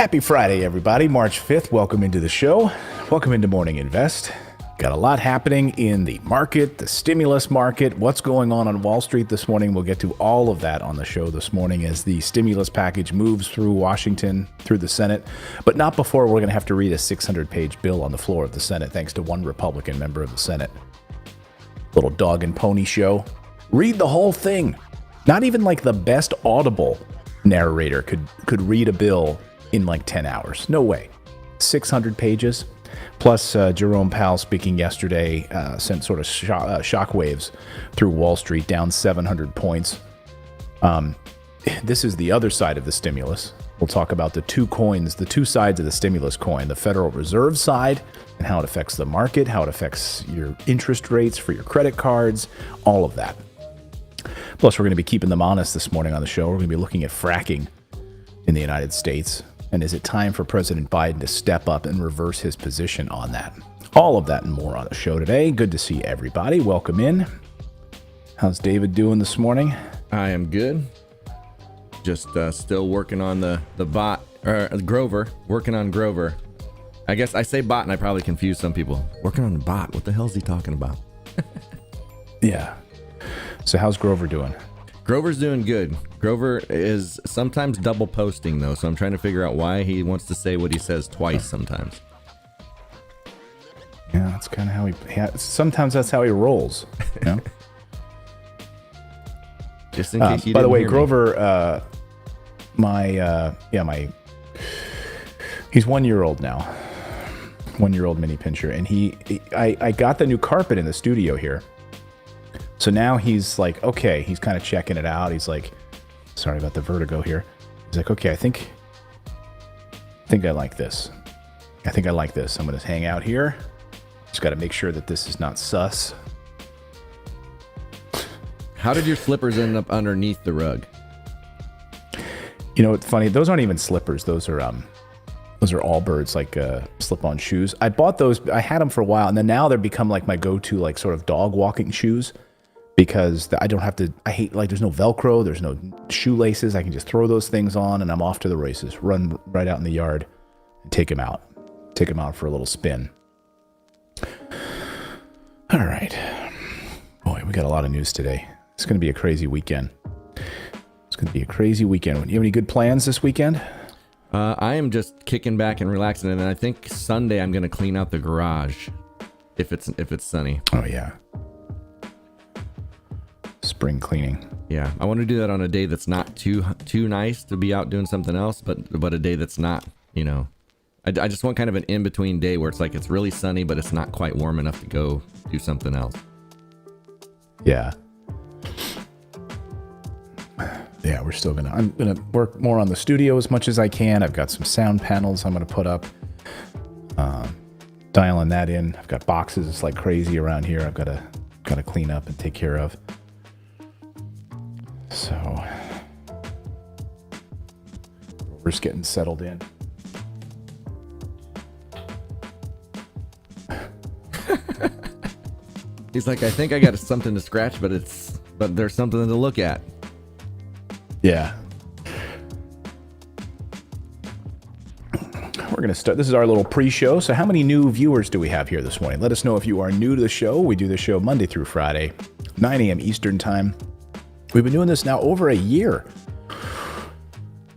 Happy Friday, everybody. March 5th. Welcome into the show. Welcome into Morning Invest. Got a lot happening in the market, the stimulus market, what's going on Wall Street this morning. We'll get to all of that on the show this morning as the stimulus package moves through Washington, through the Senate, but not before we're going to have to read a 600-page bill on the floor of the Senate, thanks to one Republican member of the Senate. Little dog and pony show. Read the whole thing. Not even like the best Audible narrator could read a bill in like 10 hours. No way. 600 pages. Plus, Jerome Powell speaking yesterday sent sort of shockwaves through Wall Street, down 700 points. This is the other side of the stimulus. We'll talk about the two coins, the two sides of the stimulus coin, the Federal Reserve side and how it affects the market, how it affects your interest rates for your credit cards, all of that. Plus, we're going to be keeping them honest this morning on the show. We're going to be looking at fracking in the United States. And is it time for President Biden to step up and reverse his position on that? All of that and more on the show today. Good to see everybody. Welcome in. How's David doing this morning? I am good. Just still working on the bot, or Grover, working on Grover. I guess I say bot and I probably confuse some people. Working on the bot. What the hell is he talking about? Yeah. So how's Grover doing? Grover's doing good. Grover is sometimes double posting though, so I'm trying to figure out why he wants to say what he says twice sometimes. Yeah, that's kind of how sometimes that's how he rolls, you know? Just in case you didn't by the way, hear Grover, he's 1 year old now. 1 year old mini pincher. And I got the new carpet in the studio here. So now he's like, okay, he's kind of checking it out. He's like, sorry about the vertigo here. He's like, okay, I think I like this. I think I like this. I'm going to hang out here. Just got to make sure that this is not sus. How did your slippers end up underneath the rug? You know, it's funny. Those aren't even slippers. Those are Allbirds, like slip-on shoes. I bought those. I had them for a while, and then now they've become like my go-to, like sort of dog walking shoes. Because I don't have to, I hate, like, there's no Velcro, there's no shoelaces. I can just throw those things on and I'm off to the races. Run right out in the yard and take them out for a little spin. All right. Boy, we got a lot of news today. It's going to be a crazy weekend. Do you have any good plans this weekend? I am just kicking back and relaxing, and then I think Sunday I'm going to clean out the garage if it's sunny. Oh, yeah. Spring cleaning. Yeah, I want to do that on a day that's not too nice to be out doing something else, but a day that's not, you know, I just want kind of an in-between day where it's like it's really sunny, but it's not quite warm enough to go do something else. Yeah. Yeah, I'm gonna work more on the studio as much as I can. I've got some sound panels I'm gonna put up, dialing that in. I've got boxes like crazy around here. I've got to clean up and take care of. So we're just getting settled in. He's like, I think I got something to scratch, but there's something to look at. Yeah. We're going to start. This is our little pre-show. So how many new viewers do we have here this morning? Let us know if you are new to the show. We do the show Monday through Friday, 9 a.m. Eastern time. We've been doing this now over a year.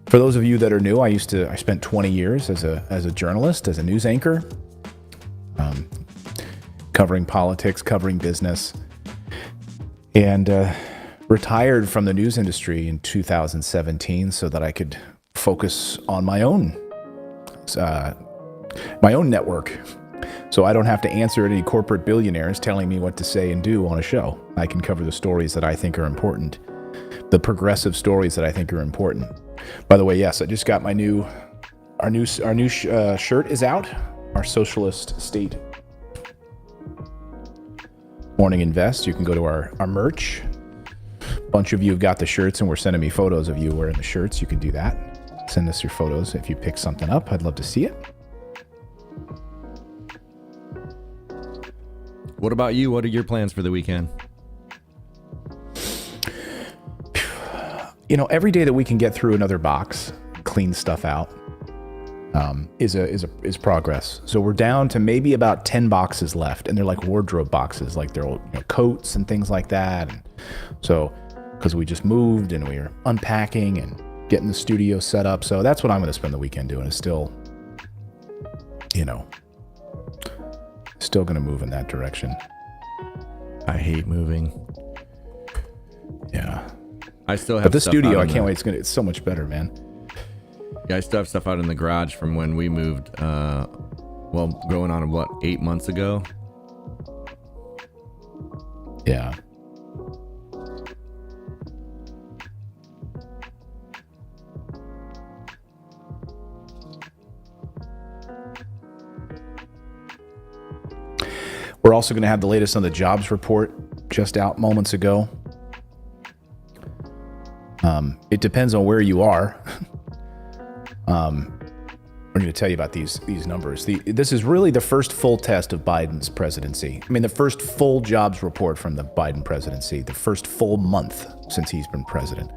For those of you that are new, I spent 20 years as a journalist, as a news anchor, covering politics, covering business, and retired from the news industry in 2017 so that I could focus on my own network. So I don't have to answer any corporate billionaires telling me what to say and do on a show. I can cover the stories that I think are important, the progressive stories that I think are important. By the way, yes, I just got our new shirt is out. Our Socialist State Morning Invest. You can go to our merch. A bunch of you have got the shirts and were sending me photos of you wearing the shirts. You can do that. Send us your photos if you pick something up. I'd love to see it. What about you? What are your plans for the weekend? You know, every day that we can get through another box, clean stuff out, is progress. So we're down to maybe about 10 boxes left, and they're like wardrobe boxes, like they're coats and things like that. And so because we just moved and we were unpacking and getting the studio set up, so that's what I'm going to spend the weekend doing. Is still going to move in that direction. I hate moving. Yeah, I still have. But the stuff studio, out I can't wait. It's so much better, man. Yeah, I still have stuff out in the garage from when we moved. Going on 8 months ago. Yeah. We're also going to have the latest on the jobs report just out moments ago. It depends on where you are. We're going to tell you about these numbers. This is really the first full test of Biden's presidency. I mean, the first full jobs report from the Biden presidency, the first full month since he's been president.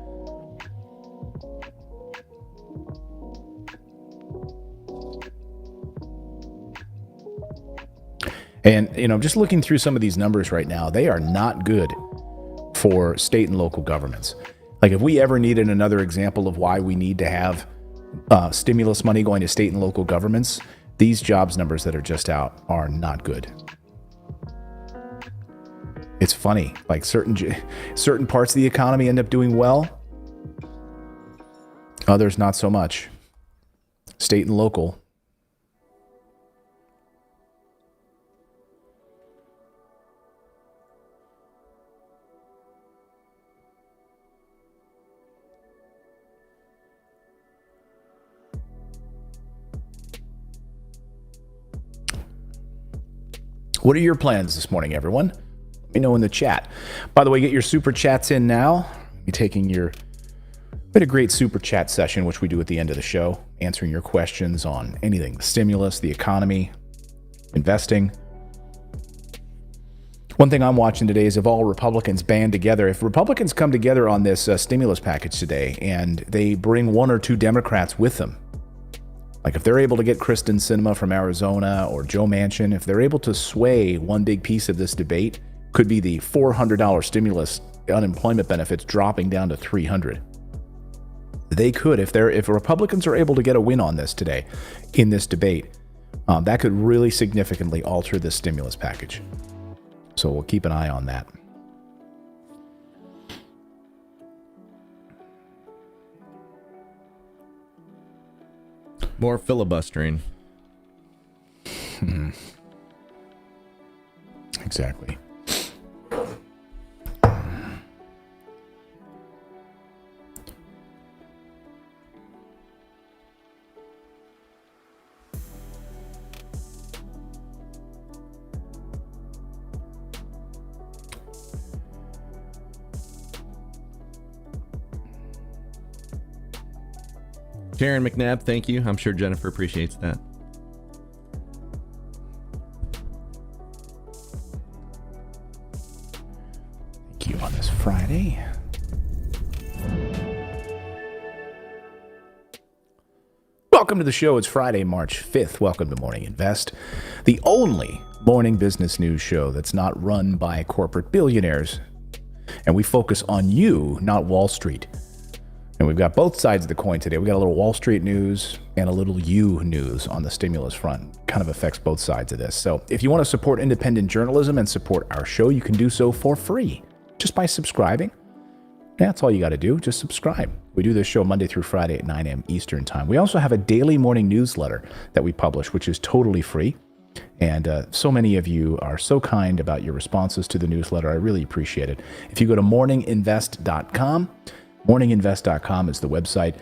And, just looking through some of these numbers right now, they are not good for state and local governments. Like, if we ever needed another example of why we need to have stimulus money going to state and local governments, these jobs numbers that are just out are not good. It's funny, like certain parts of the economy end up doing well, others not so much. State and local. What are your plans this morning, everyone? Let me know in the chat. By the way, get your super chats in now. We had a great super chat session, which we do at the end of the show, answering your questions on anything, the stimulus, the economy, investing. One thing I'm watching today is if all Republicans band together, if Republicans come together on this stimulus package today and they bring one or two Democrats with them, like if they're able to get Kristen Sinema from Arizona or Joe Manchin, if they're able to sway one big piece of this debate, could be the $400 stimulus unemployment benefits dropping down to $300. They could, if Republicans are able to get a win on this today in this debate, that could really significantly alter this stimulus package. So we'll keep an eye on that. More filibustering. Exactly. Karen McNabb, thank you. I'm sure Jennifer appreciates that. Thank you on this Friday. Welcome to the show. It's Friday, March 5th. Welcome to Morning Invest, the only morning business news show that's not run by corporate billionaires. And we focus on you, not Wall Street. And we've got both sides of the coin today. We got a little Wall Street news and a little you news on the stimulus front. Kind of affects both sides of this. So if you want to support independent journalism and support our show, you can do so for free just by subscribing. Yeah, that's all you got to do. Just subscribe. We do this show Monday through Friday at 9 a.m. Eastern time. We also have a daily morning newsletter that we publish, which is totally free. And so many of you are so kind about your responses to the newsletter. I really appreciate it. If you go to morninginvest.com, morninginvest.com is the website,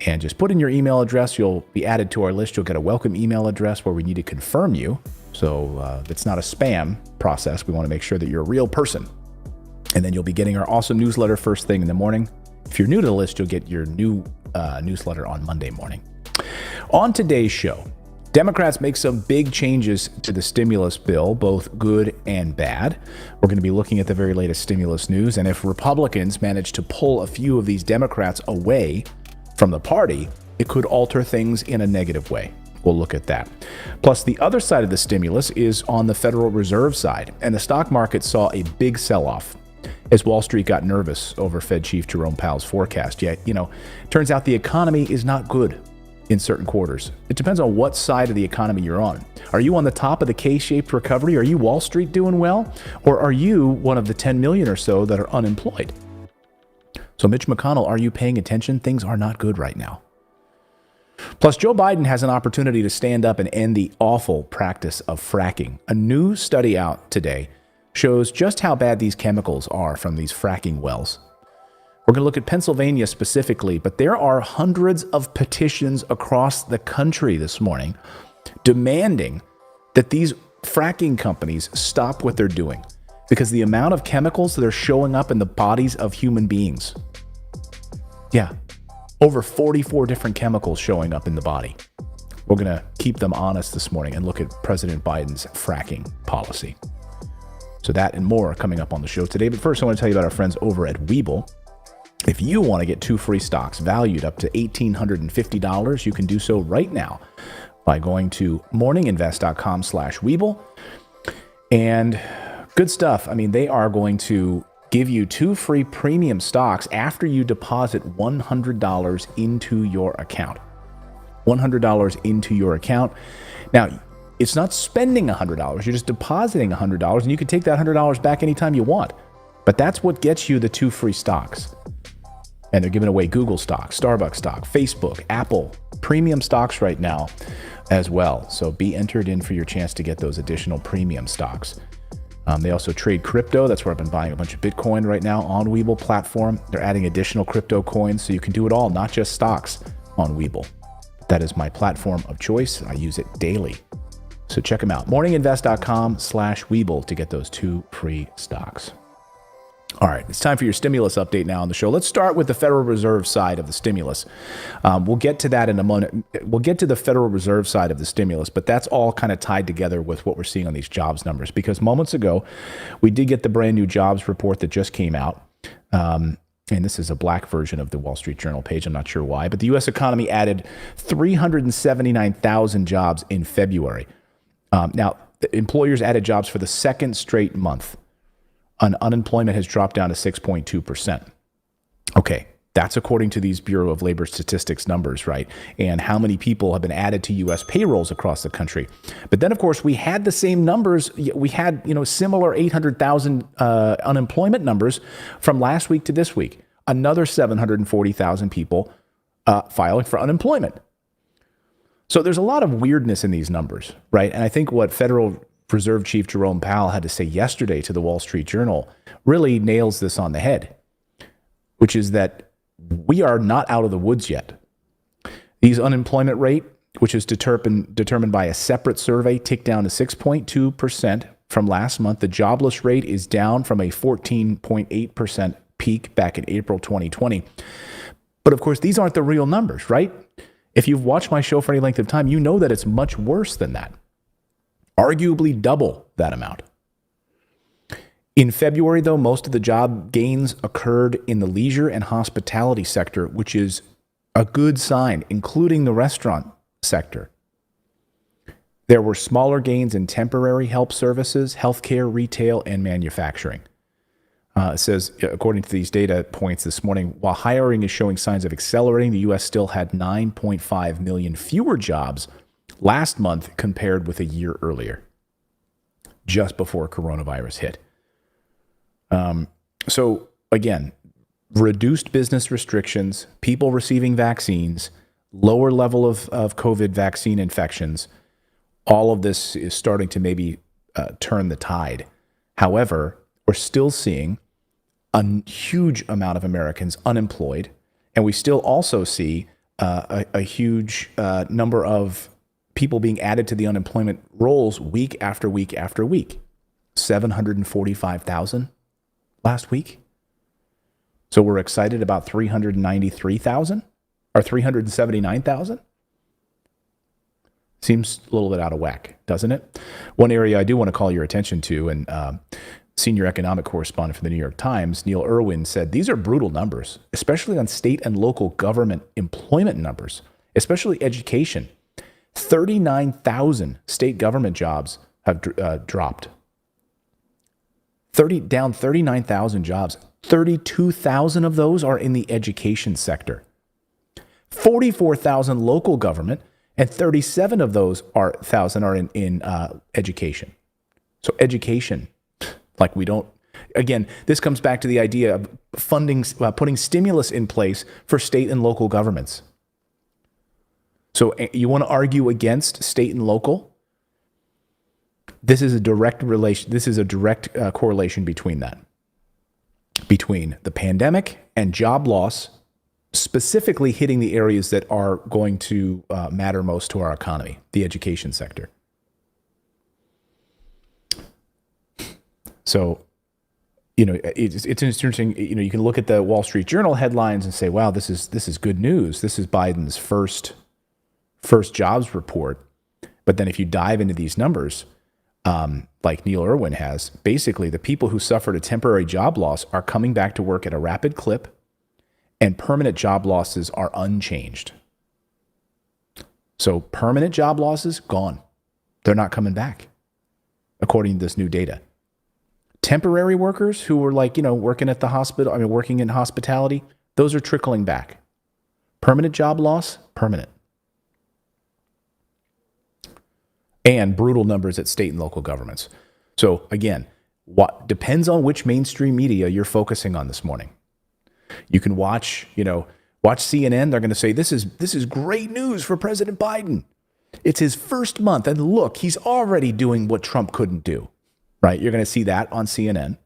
and just put in your email address. You'll be added to our list. You'll get a welcome email address where we need to confirm you. So it's not a spam process. We want to make sure that you're a real person. And then you'll be getting our awesome newsletter first thing in the morning. If you're new to the list, you'll get your new newsletter on Monday morning. On today's show, Democrats make some big changes to the stimulus bill, both good and bad. We're going to be looking at the very latest stimulus news, and if Republicans manage to pull a few of these Democrats away from the party, it could alter things in a negative way. We'll look at that. Plus, the other side of the stimulus is on the Federal Reserve side, and the stock market saw a big sell-off as Wall Street got nervous over Fed Chief Jerome Powell's forecast. Yet, turns out the economy is not good in certain quarters. It depends on what side of the economy you're on. Are you on the top of the K-shaped recovery? Are you Wall Street doing well? Or are you one of the 10 million or so that are unemployed? So Mitch McConnell, are you paying attention? Things are not good right now. Plus, Joe Biden has an opportunity to stand up and end the awful practice of fracking. A new study out today shows just how bad these chemicals are from these fracking wells. We're going to look at Pennsylvania specifically, but there are hundreds of petitions across the country this morning demanding that these fracking companies stop what they're doing because the amount of chemicals that are showing up in the bodies of human beings. Yeah, over 44 different chemicals showing up in the body. We're going to keep them honest this morning and look at President Biden's fracking policy. So that and more coming up on the show today. But first, I want to tell you about our friends over at Webull. If you want to get 2 free stocks valued up to $1,850, you can do so right now by going to morninginvest.com/Webull. And good stuff. I mean, they are going to give you 2 free premium stocks after you deposit $100 into your account. $100 into your account. Now, it's not spending $100. You're just depositing $100, and you can take that $100 back anytime you want. But that's what gets you the 2 free stocks. And they're giving away Google stock, Starbucks stock, Facebook, Apple, premium stocks right now as well. So be entered in for your chance to get those additional premium stocks. They also trade crypto. That's where I've been buying a bunch of Bitcoin right now on Webull platform. They're adding additional crypto coins, so you can do it all, not just stocks on Webull. That is my platform of choice. I use it daily. So check them out. morninginvest.com/Webull to get those 2 free stocks. All right, it's time for your stimulus update now on the show. Let's start with the Federal Reserve side of the stimulus. We'll get to that in a moment. We'll get to the Federal Reserve side of the stimulus, but that's all kind of tied together with what we're seeing on these jobs numbers. Because moments ago, we did get the brand new jobs report that just came out. And this is a black version of the Wall Street Journal page. I'm not sure why, but the U.S. economy added 379,000 jobs in February. Now, employers added jobs for the second straight month. Unemployment has dropped down to 6.2%. Okay, that's according to these Bureau of Labor Statistics numbers, right? And how many people have been added to U.S. payrolls across the country. But then, of course, we had the same numbers. We had, similar 800,000 unemployment numbers from last week to this week. Another 740,000 people filing for unemployment. So there's a lot of weirdness in these numbers, right? And I think what Federal Reserve Chief Jerome Powell had to say yesterday to the Wall Street Journal really nails this on the head, which is that we are not out of the woods yet. These unemployment rate, which is determined by a separate survey, ticked down to 6.2% from last month. The jobless rate is down from a 14.8% peak back in April 2020. But of course, these aren't the real numbers, right? If you've watched my show for any length of time, you know that it's much worse than that. Arguably double that amount. In February, though, most of the job gains occurred in the leisure and hospitality sector, which is a good sign, including the restaurant sector. There were smaller gains in temporary help services, healthcare, retail, and manufacturing. It says, according to these data points this morning, while hiring is showing signs of accelerating, the U.S. still had 9.5 million fewer jobs last month compared with a year earlier, just before coronavirus hit. So again, reduced business restrictions, people receiving vaccines, lower level of COVID vaccine infections, all of this is starting to maybe turn the tide. However, we're still seeing a huge amount of Americans unemployed, and we still also see a huge number of people being added to the unemployment rolls week after week after week. 745,000 last week. So we're excited about 393,000 or 379,000. Seems a little bit out of whack, doesn't it? One area I do want to call your attention to, and senior economic correspondent for the New York Times, Neil Irwin, said these are brutal numbers, especially on state and local government employment numbers. especially education. 39,000 state government jobs have dropped. Down 39,000 jobs. 32,000 of those are in the education sector. 44,000 local government, and 37 of those are in education. So education, like we don't. Again, this comes back to the idea of funding, putting stimulus in place for state and local governments. So you want to argue against state and local? This is a direct relation. This is a direct correlation between that, between the pandemic and job loss, specifically hitting the areas that are going to matter most to our economy, the education sector. So, it's interesting. You can look at the Wall Street Journal headlines and say, "Wow, this is good news. This is Biden's first jobs report." But then, if you dive into these numbers, like Neil Irwin has, basically the people who suffered a temporary job loss are coming back to work at a rapid clip, and permanent job losses are unchanged. So permanent job losses, gone. They're not coming back, according to this new data. Temporary workers who were working at the hospital, working in hospitality, those are trickling back. Permanent job loss, permanent. And brutal numbers at state and local governments. So again, what depends on which mainstream media you're focusing on this morning. You can watch CNN. They're going to say, this is great news for President Biden. It's his first month. And look, he's already doing what Trump couldn't do, right? You're going to see that on CNN.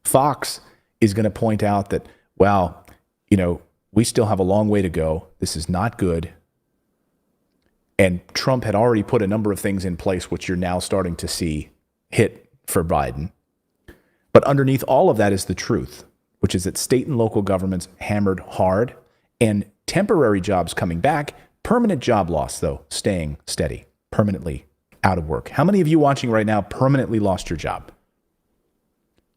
Fox is going to point out that, well, we still have a long way to go. This is not good. And Trump had already put a number of things in place, which you're now starting to see hit for Biden. But underneath all of that is the truth, which is that state and local governments hammered hard, and temporary jobs coming back, permanent job loss, though, staying steady, permanently out of work. How many of you watching right now permanently lost your job?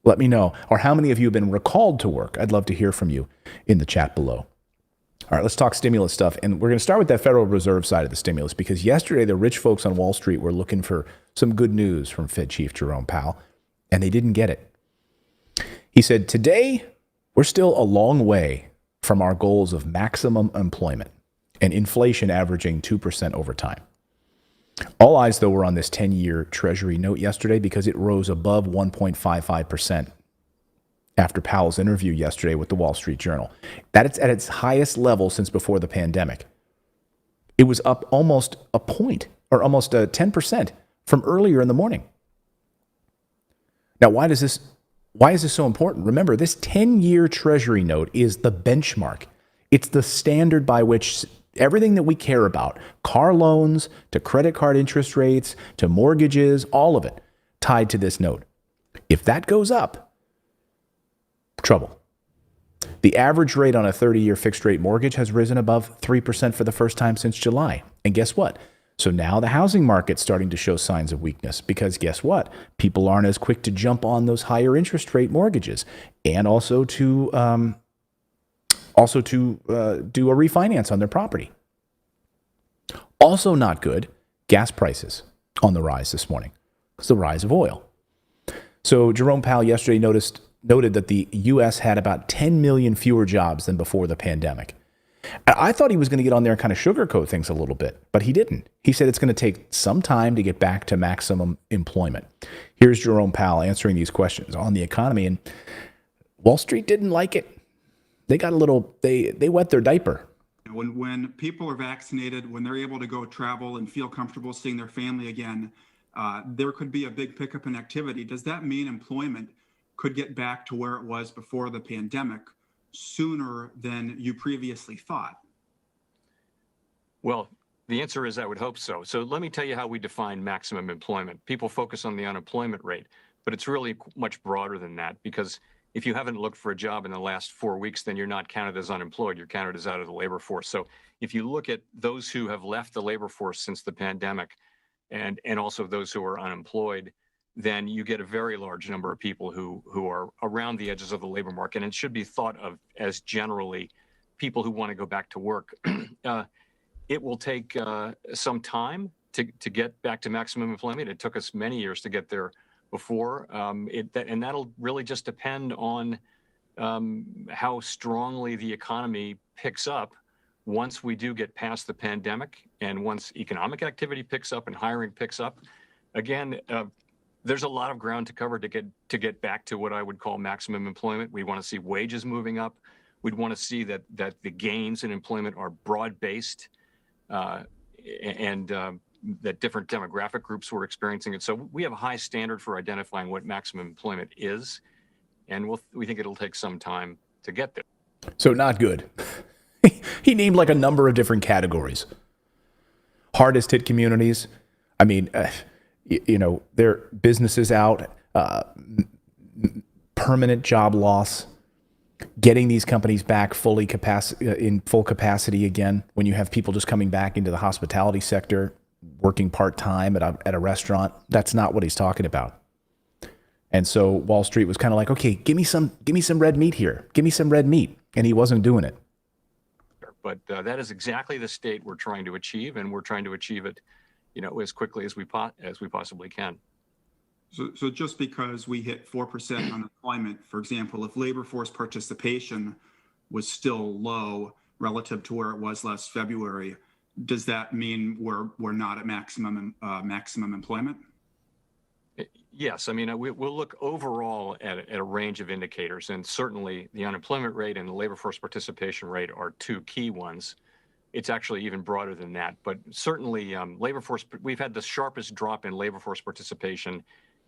Let me know. Or how many of you have been recalled to work? I'd love to hear from you in the chat below. All right, let's talk stimulus stuff. And we're going to start with that Federal Reserve side of the stimulus, because yesterday the rich folks on Wall Street were looking for some good news from Fed Chief Jerome Powell, and they didn't get it. He said, today, we're still a long way from our goals of maximum employment and inflation averaging 2% over time. All eyes, though, were on this 10-year Treasury note yesterday because it rose above 1.55% after Powell's interview yesterday with the Wall Street Journal. That's at its highest level since before the pandemic. It was up almost a point, or almost 10% from earlier in the morning. Now, why is this so important? Remember, this 10-year Treasury note is the benchmark. It's the standard by which everything that we care about, car loans to credit card interest rates to mortgages, all of it tied to this note. If that goes up, trouble. The average rate on a 30-year fixed rate mortgage has risen above 3% for the first time since July. And guess what? So now the housing market's starting to show signs of weakness, because guess what? People aren't as quick to jump on those higher interest rate mortgages, and also to do a refinance on their property. Also not good, gas prices on the rise this morning. It's the rise of oil. So Jerome Powell yesterday noted that the U.S. had about 10 million fewer jobs than before the pandemic. I thought he was going to get on there and kind of sugarcoat things a little bit, but he didn't. He said it's going to take some time to get back to maximum employment. Here's Jerome Powell answering these questions on the economy, and Wall Street didn't like it. They got they wet their diaper. When people are vaccinated, when they're able to go travel and feel comfortable seeing their family again, there could be a big pickup in activity. Does that mean employment could get back to where it was before the pandemic sooner than you previously thought? Well, the answer is I would hope so. So let me tell you how we define maximum employment. People focus on the unemployment rate, but it's really much broader than that, because if you haven't looked for a job in the last 4 weeks, then you're not counted as unemployed. You're counted as out of the labor force. So if you look at those who have left the labor force since the pandemic, and also those who are unemployed, then you get a very large number of people who are around the edges of the labor market, and it should be thought of as generally people who want to go back to work. It will take some time to get back to maximum employment. It took us many years to get there before. And that'll really just depend on how strongly the economy picks up once we do get past the pandemic and once economic activity picks up and hiring picks up. Again, there's a lot of ground to cover to get back to what I would call maximum employment. We want to see wages moving up. We'd want to see that the gains in employment are broad-based and that different demographic groups were experiencing it. So we have a high standard for identifying what maximum employment is, and we think it'll take some time to get there. So not good. He named like a number of different categories. Hardest hit communities. I mean, their businesses out, permanent job loss, getting these companies back in full capacity again. When you have people just coming back into the hospitality sector, working part-time at a restaurant, that's not what he's talking about. And so Wall Street was kind of like, okay, give me some red meat here. Give me some red meat. And he wasn't doing it. But that is exactly the state we're trying to achieve, and we're trying to achieve it, as quickly as we possibly can. So just because we hit 4% unemployment, for example, if labor force participation was still low relative to where it was last February, does that mean we're not at maximum employment? Yes, I mean, we'll look overall at a range of indicators, and certainly the unemployment rate and the labor force participation rate are two key ones. It's actually even broader than that, but certainly labor force, we've had the sharpest drop in labor force participation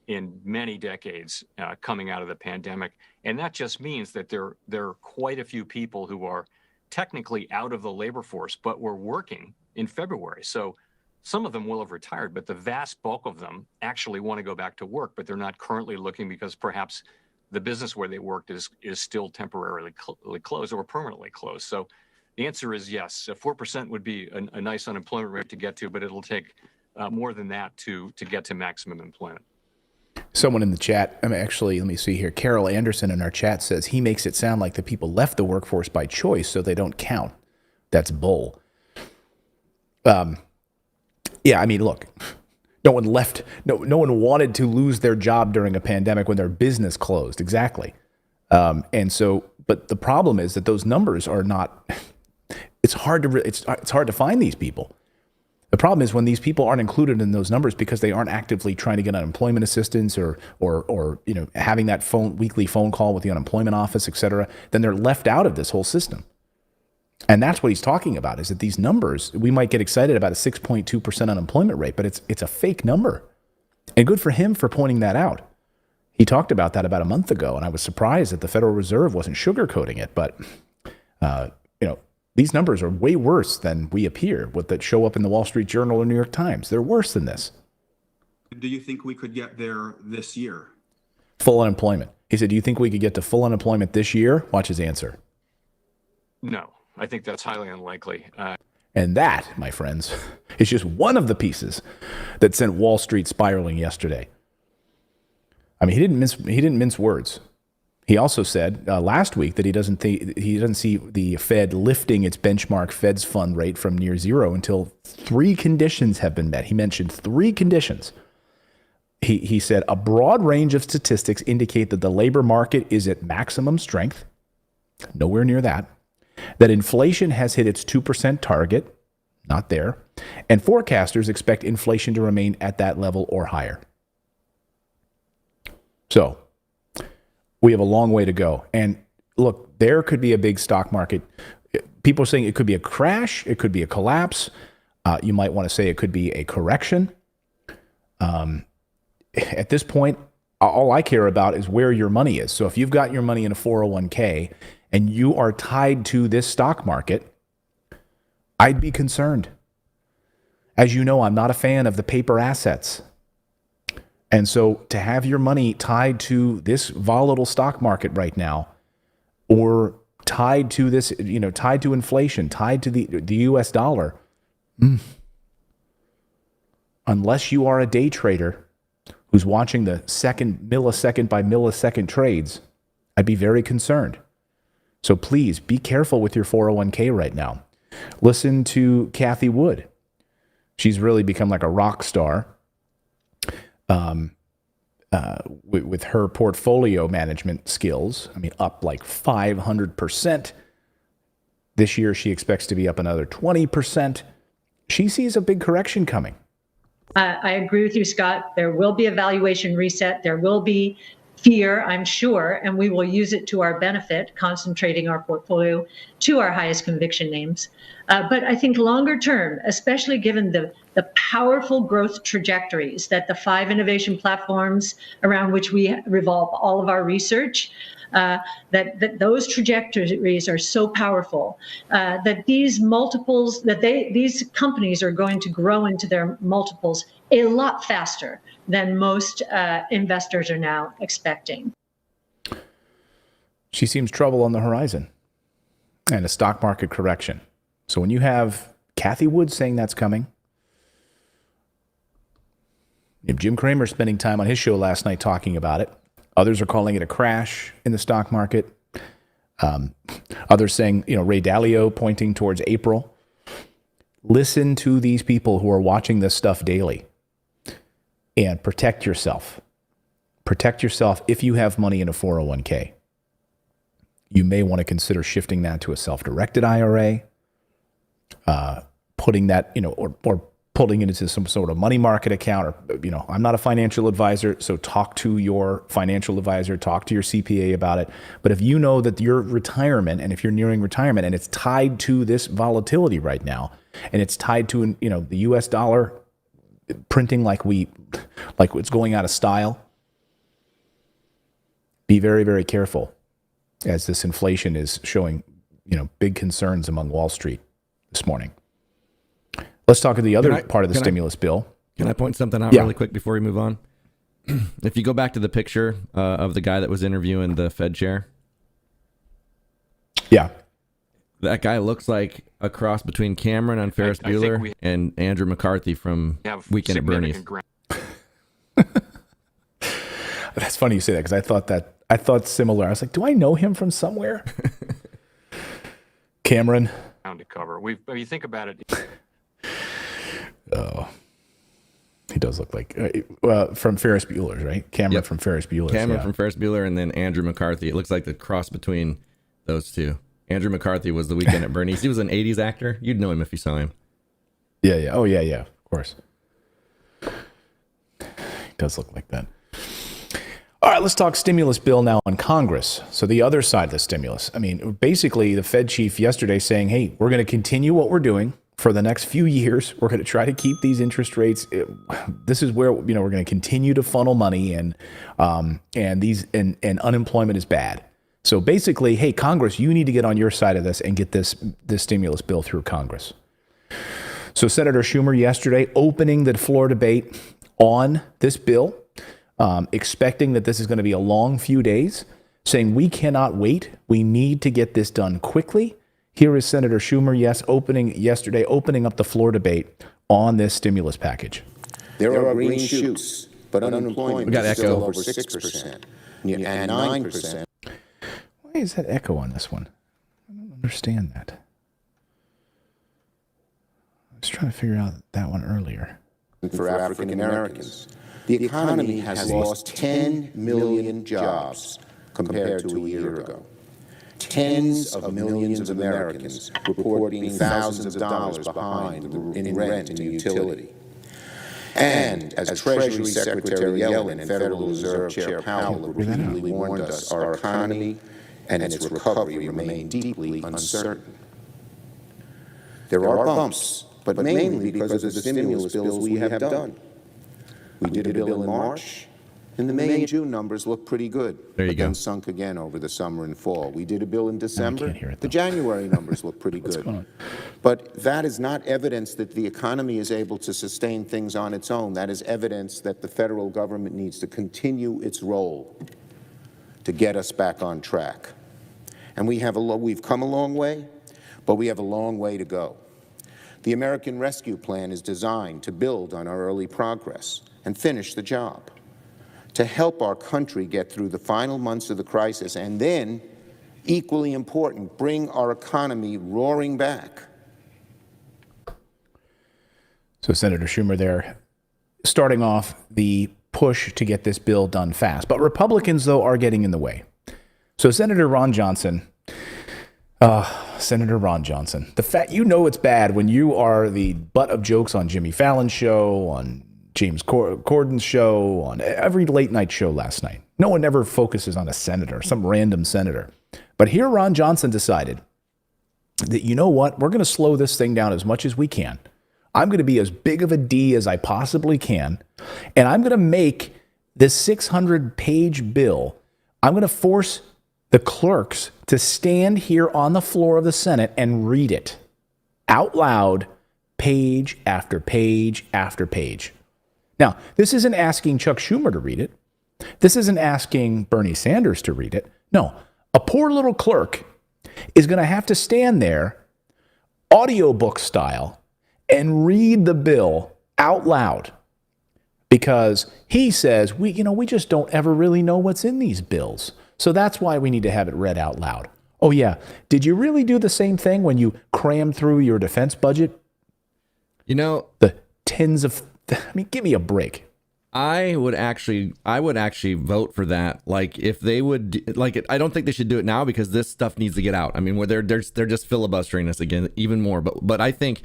in many decades coming out of the pandemic. And that just means that there are quite a few people who are technically out of the labor force, but were working in February. So some of them will have retired, but the vast bulk of them actually want to go back to work, but they're not currently looking because perhaps the business where they worked is still temporarily closed or permanently closed. So the answer is yes. 4% would be a nice unemployment rate to get to, but it'll take more than that to get to maximum employment. Someone in the chat, actually, let me see here. Carol Anderson in our chat says he makes it sound like the people left the workforce by choice, so they don't count. That's bull. Yeah, I mean, look, no one left. No one wanted to lose their job during a pandemic when their business closed. Exactly. And so, but the problem is that those numbers are not. It's hard to find these people. The problem is when these people aren't included in those numbers because they aren't actively trying to get unemployment assistance or having that weekly phone call with the unemployment office, et cetera, then they're left out of this whole system. And that's what he's talking about, is that these numbers, we might get excited about a 6.2% unemployment rate, but it's a fake number. And good for him for pointing that out. He talked about that about a month ago, and I was surprised that the Federal Reserve wasn't sugarcoating it. But, these numbers are way worse than we appear, that show up in the Wall Street Journal or New York Times. They're worse than this. Do you think we could get there this year? Full unemployment. He said, do you think we could get to full unemployment this year? Watch his answer. No, I think that's highly unlikely. And that, my friends, is just one of the pieces that sent Wall Street spiraling yesterday. I mean, he didn't mince words. He also said last week that he doesn't see the Fed lifting its benchmark Fed's fund rate from near zero until 3 conditions have been met. He mentioned 3 conditions. He said a broad range of statistics indicate that the labor market is at maximum strength, nowhere near that inflation has hit its 2% target, not there, and forecasters expect inflation to remain at that level or higher. So we have a long way to go. And look, there could be a big stock market. People are saying it could be a crash. It could be a collapse. You might want to say it could be a correction. At this point, all I care about is where your money is. So if you've got your money in a 401k and you are tied to this stock market, I'd be concerned. As you know, I'm not a fan of the paper assets. And so to have your money tied to this volatile stock market right now, or tied to this, tied to inflation, tied to the US dollar, unless you are a day trader who's watching the millisecond by millisecond trades, I'd be very concerned. So please be careful with your 401k right now. Listen to Kathy Wood. She's really become like a rock star with her portfolio management skills. I mean, up like 500%. This year, she expects to be up another 20%. She sees a big correction coming. I agree with you, Scott. There will be a valuation reset. There will be fear, I'm sure, and we will use it to our benefit, concentrating our portfolio to our highest conviction names. But I think longer term, especially given the powerful growth trajectories that the 5 innovation platforms around which we revolve all of our research, that those trajectories are so powerful that these multiples, that these companies are going to grow into their multiples a lot faster than most investors are now expecting. She seems trouble on the horizon and a stock market correction. So when you have Kathy Wood saying that's coming, Jim Cramer spending time on his show last night talking about it. Others are calling it a crash in the stock market. Others saying, Ray Dalio pointing towards April. Listen to these people who are watching this stuff daily and protect yourself. Protect yourself if you have money in a 401k. You may want to consider shifting that to a self-directed IRA, putting that, or putting it into some sort of money market account, or, I'm not a financial advisor, so talk to your financial advisor, talk to your CPA about it. But if you know that your retirement, and if you're nearing retirement and it's tied to this volatility right now, and it's tied to, the US dollar printing like it's going out of style, be very, very careful as this inflation is showing, big concerns among Wall Street this morning. Let's talk about the other part of the stimulus bill. Can I point something out really quick before we move on? If you go back to the picture of the guy that was interviewing the Fed chair. Yeah. That guy looks like a cross between Cameron on Ferris Bueller and Andrew McCarthy from Weekend at Bernie's. That's funny you say that, because I thought similar. I was like, do I know him from somewhere? Cameron. To cover. If you think about it. Oh, he does look like from Ferris Bueller's, right? Cameron from Ferris Bueller's. Cameron from Ferris Bueller, and then Andrew McCarthy. It looks like the cross between those two. Andrew McCarthy was the Weekend at Bernie's. He was an 80s actor. You'd know him if you saw him. Yeah. Oh, yeah. Of course. He does look like that. All right, let's talk stimulus bill now on Congress. So the other side of the stimulus. I mean, basically the Fed chief yesterday saying, hey, we're going to continue what we're doing for the next few years. We're going to try to keep these interest rates. This is where, we're going to continue to funnel money and unemployment is bad. So basically, hey, Congress, you need to get on your side of this and get this stimulus bill through Congress. So Senator Schumer yesterday opening the floor debate on this bill, expecting that this is going to be a long few days, saying we cannot wait. We need to get this done quickly. Here is Senator Schumer, opening up the floor debate on this stimulus package. There are green shoots, but unemployment is still over 6% and 9%. Why is that echo on this one? I don't understand that. I was trying to figure out that one earlier. For African Americans, the economy has lost 10 million jobs compared to a year ago. Tens of millions of Americans report being thousands of dollars behind in rent and utility. And as Treasury Secretary Yellen and Federal Reserve Chair Powell repeatedly warned us, our economy and its recovery remain deeply uncertain. There are bumps, but mainly because of the stimulus bills we have done. We did a bill in March, and the May and June numbers look pretty good. There you go. Then sunk again over the summer and fall. We did a bill in December. can't hear it, The though. January numbers look pretty good. going on? But that is not evidence that the economy is able to sustain things on its own. That is evidence that the federal government needs to continue its role to get us back on track. And we've come a long way, but we have a long way to go. The American Rescue Plan is designed to build on our early progress and finish the job, to help our country get through the final months of the crisis, and then, equally important, bring our economy roaring back So Senator Schumer there starting off the push to get this bill done fast. But Republicans, though, are getting in the way. So Senator Ron Johnson, the fact it's bad when you are the butt of jokes on Jimmy Fallon's show, on James Corden's show, on every late night show last night. No one ever focuses on a senator, some random senator. But here Ron Johnson decided that, you know what, we're going to slow this thing down as much as we can. I'm going to be as big of a D as I possibly can, and I'm going to make this 600-page bill, I'm going to force the clerks to stand here on the floor of the Senate and read it out loud, page after page after page. Now, this isn't asking Chuck Schumer to read it. This isn't asking Bernie Sanders to read it. No, a poor little clerk is going to have to stand there, audiobook style, and read the bill out loud because he says, we just don't ever really know what's in these bills. So that's why we need to have it read out loud. Oh, yeah. Did you really do the same thing when you crammed through your defense budget? The tens of, give me a break. I would actually vote for that. Like, if they would, I don't think they should do it now because this stuff needs to get out. I mean, where they're just filibustering us again even more. But I think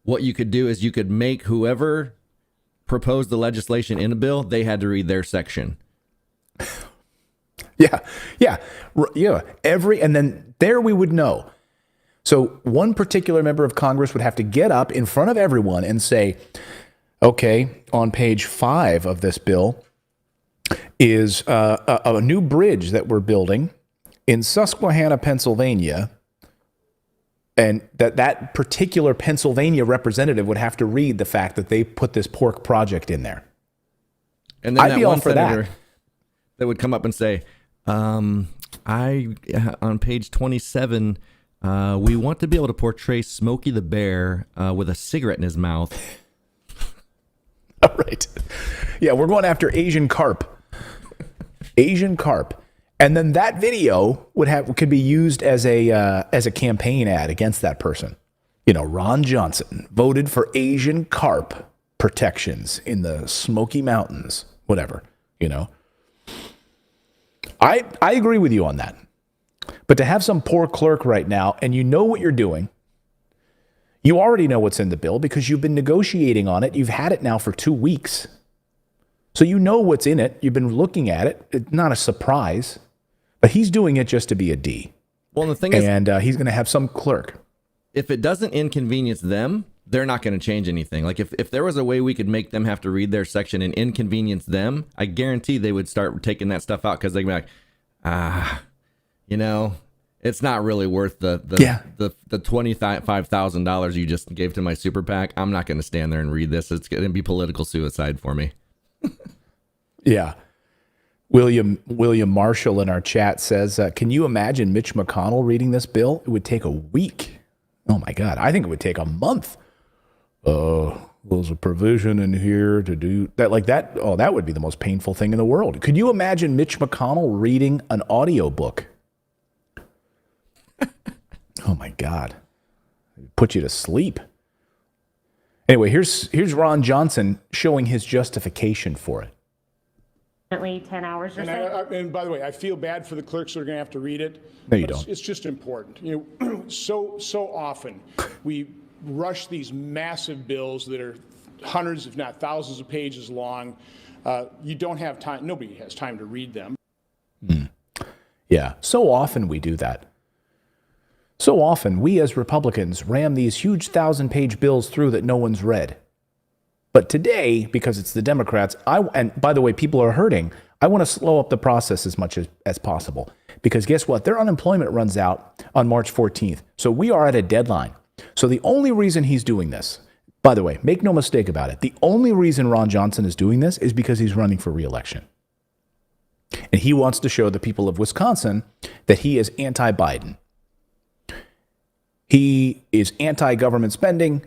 what you could do is you could make whoever proposed the legislation in a bill, they had to read their section. Yeah. And then there we would know. So one particular member of Congress would have to get up in front of everyone and say, okay, on page 5 of this bill is a new bridge that we're building in Susquehanna, Pennsylvania. And that particular Pennsylvania representative would have to read the fact that they put this pork project in there. And then I'd be all for that. That would come up and say, on page 27, we want to be able to portray Smokey the Bear with a cigarette in his mouth. All right. Yeah, we're going after Asian carp. And then that video could be used as a campaign ad against that person. Ron Johnson voted for Asian carp protections in the Smoky Mountains, whatever, I agree with you on that. But to have some poor clerk right now, and you know what you're doing, you already know what's in the bill because you've been negotiating on it. You've had it now for 2 weeks. So you know what's in it. You've been looking at it. It's not a surprise. But he's doing it just to be a D. Well, the thing is, and he's going to have some clerk. If it doesn't inconvenience them, they're not going to change anything. Like if there was a way we could make them have to read their section and inconvenience them, I guarantee they would start taking that stuff out because they'd be like, it's not really worth the $25,000 you just gave to my super PAC. I'm not going to stand there and read this. It's going to be political suicide for me. Yeah. William Marshall in our chat says, can you imagine Mitch McConnell reading this bill? It would take a week. Oh my God. I think it would take a month. There's a provision in here to do that like that. Oh, that would be the most painful thing in the world. Could you imagine Mitch McConnell reading an audiobook? Oh my God. It'd put you to sleep. Anyway, here's Ron Johnson showing his justification for it. 10 hours or so. And by the way, I feel bad for the clerks that are going to have to read it. No, you don't. It's just important. So often we rush these massive bills that are hundreds, if not thousands of pages long. You don't have time. Nobody has time to read them. Yeah. So often we do that. So often we as Republicans ram these huge 1,000-page bills through that no one's read. But today, because it's the Democrats, and by the way, people are hurting, I want to slow up the process as much as possible. Because guess what? Their unemployment runs out on March 14th. So we are at a deadline. So the only reason he's doing this, by the way, make no mistake about it, the only reason Ron Johnson is doing this is because he's running for re-election. And he wants to show the people of Wisconsin that he is anti-Biden. He is anti-government spending.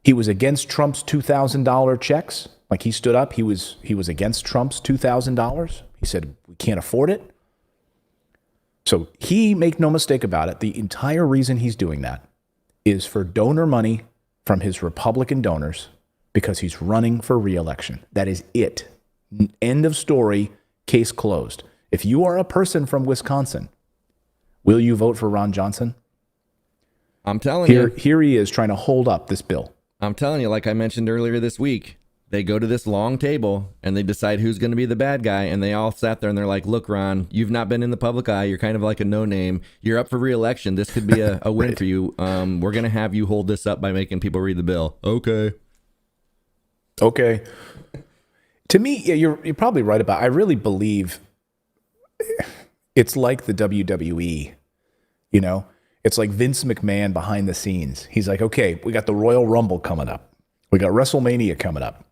He was against Trump's $2,000 checks. Like he stood up, he was against Trump's $2,000. He said, we can't afford it. So he, make no mistake about it, the entire reason he's doing that is for donor money from his Republican donors because he's running for re-election. That is it. End of story, case closed. If you are a person from Wisconsin, will you vote for Ron Johnson? I'm telling you. Here he is trying to hold up this bill. I'm telling you, like I mentioned earlier this week, they go to this long table and they decide who's going to be the bad guy. And they all sat there and they're like, look, Ron, you've not been in the public eye. You're kind of like a no-name. You're up for re-election. This could be a win for you. We're going to have you hold this up by making people read the bill. Okay. To me, yeah, you're probably right about. I really believe it's like the WWE. You know, it's like Vince McMahon behind the scenes. He's like, okay, we got the Royal Rumble coming up. We got WrestleMania coming up.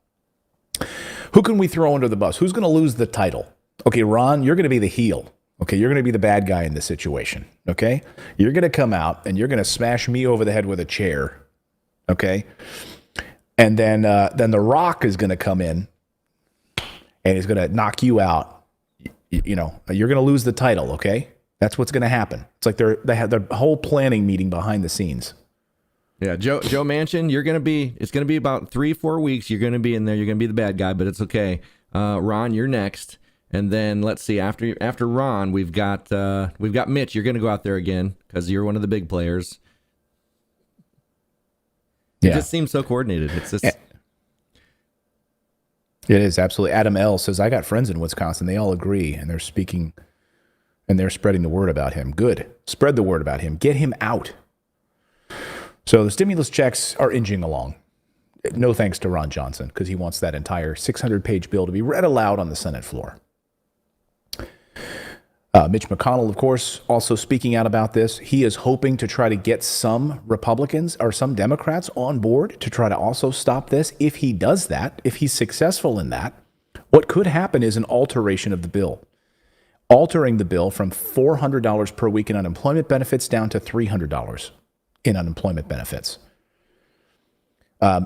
Who can we throw under the bus? Who's going to lose the title? Okay, Ron, you're going to be the heel. Okay, you're going to be the bad guy in this situation. Okay, you're going to come out and you're going to smash me over the head with a chair. Okay, and then The Rock is going to come in and he's going to knock you out. You know, you're going to lose the title. Okay, that's what's going to happen. It's like they have their whole planning meeting behind the scenes. Yeah, Joe Manchin, it's going to be about 3-4 weeks. You're going to be in there. You're going to be the bad guy, but it's okay. Ron, you're next. And then let's see, after Ron, we've got Mitch. You're going to go out there again because you're one of the big players. It just seems so coordinated. It's just... It is, absolutely. Adam L. says, I got friends in Wisconsin. They all agree, and they're speaking, and they're spreading the word about him. Good. Spread the word about him. Get him out. So the stimulus checks are inching along. No thanks to Ron Johnson, because he wants that entire 600-page bill to be read aloud on the Senate floor. Mitch McConnell, of course, also speaking out about this. He is hoping to try to get some Republicans or some Democrats on board to try to also stop this. If he does that, if he's successful in that, what could happen is an alteration of the bill. Altering the bill from $400 per week in unemployment benefits down to $300 in unemployment benefits.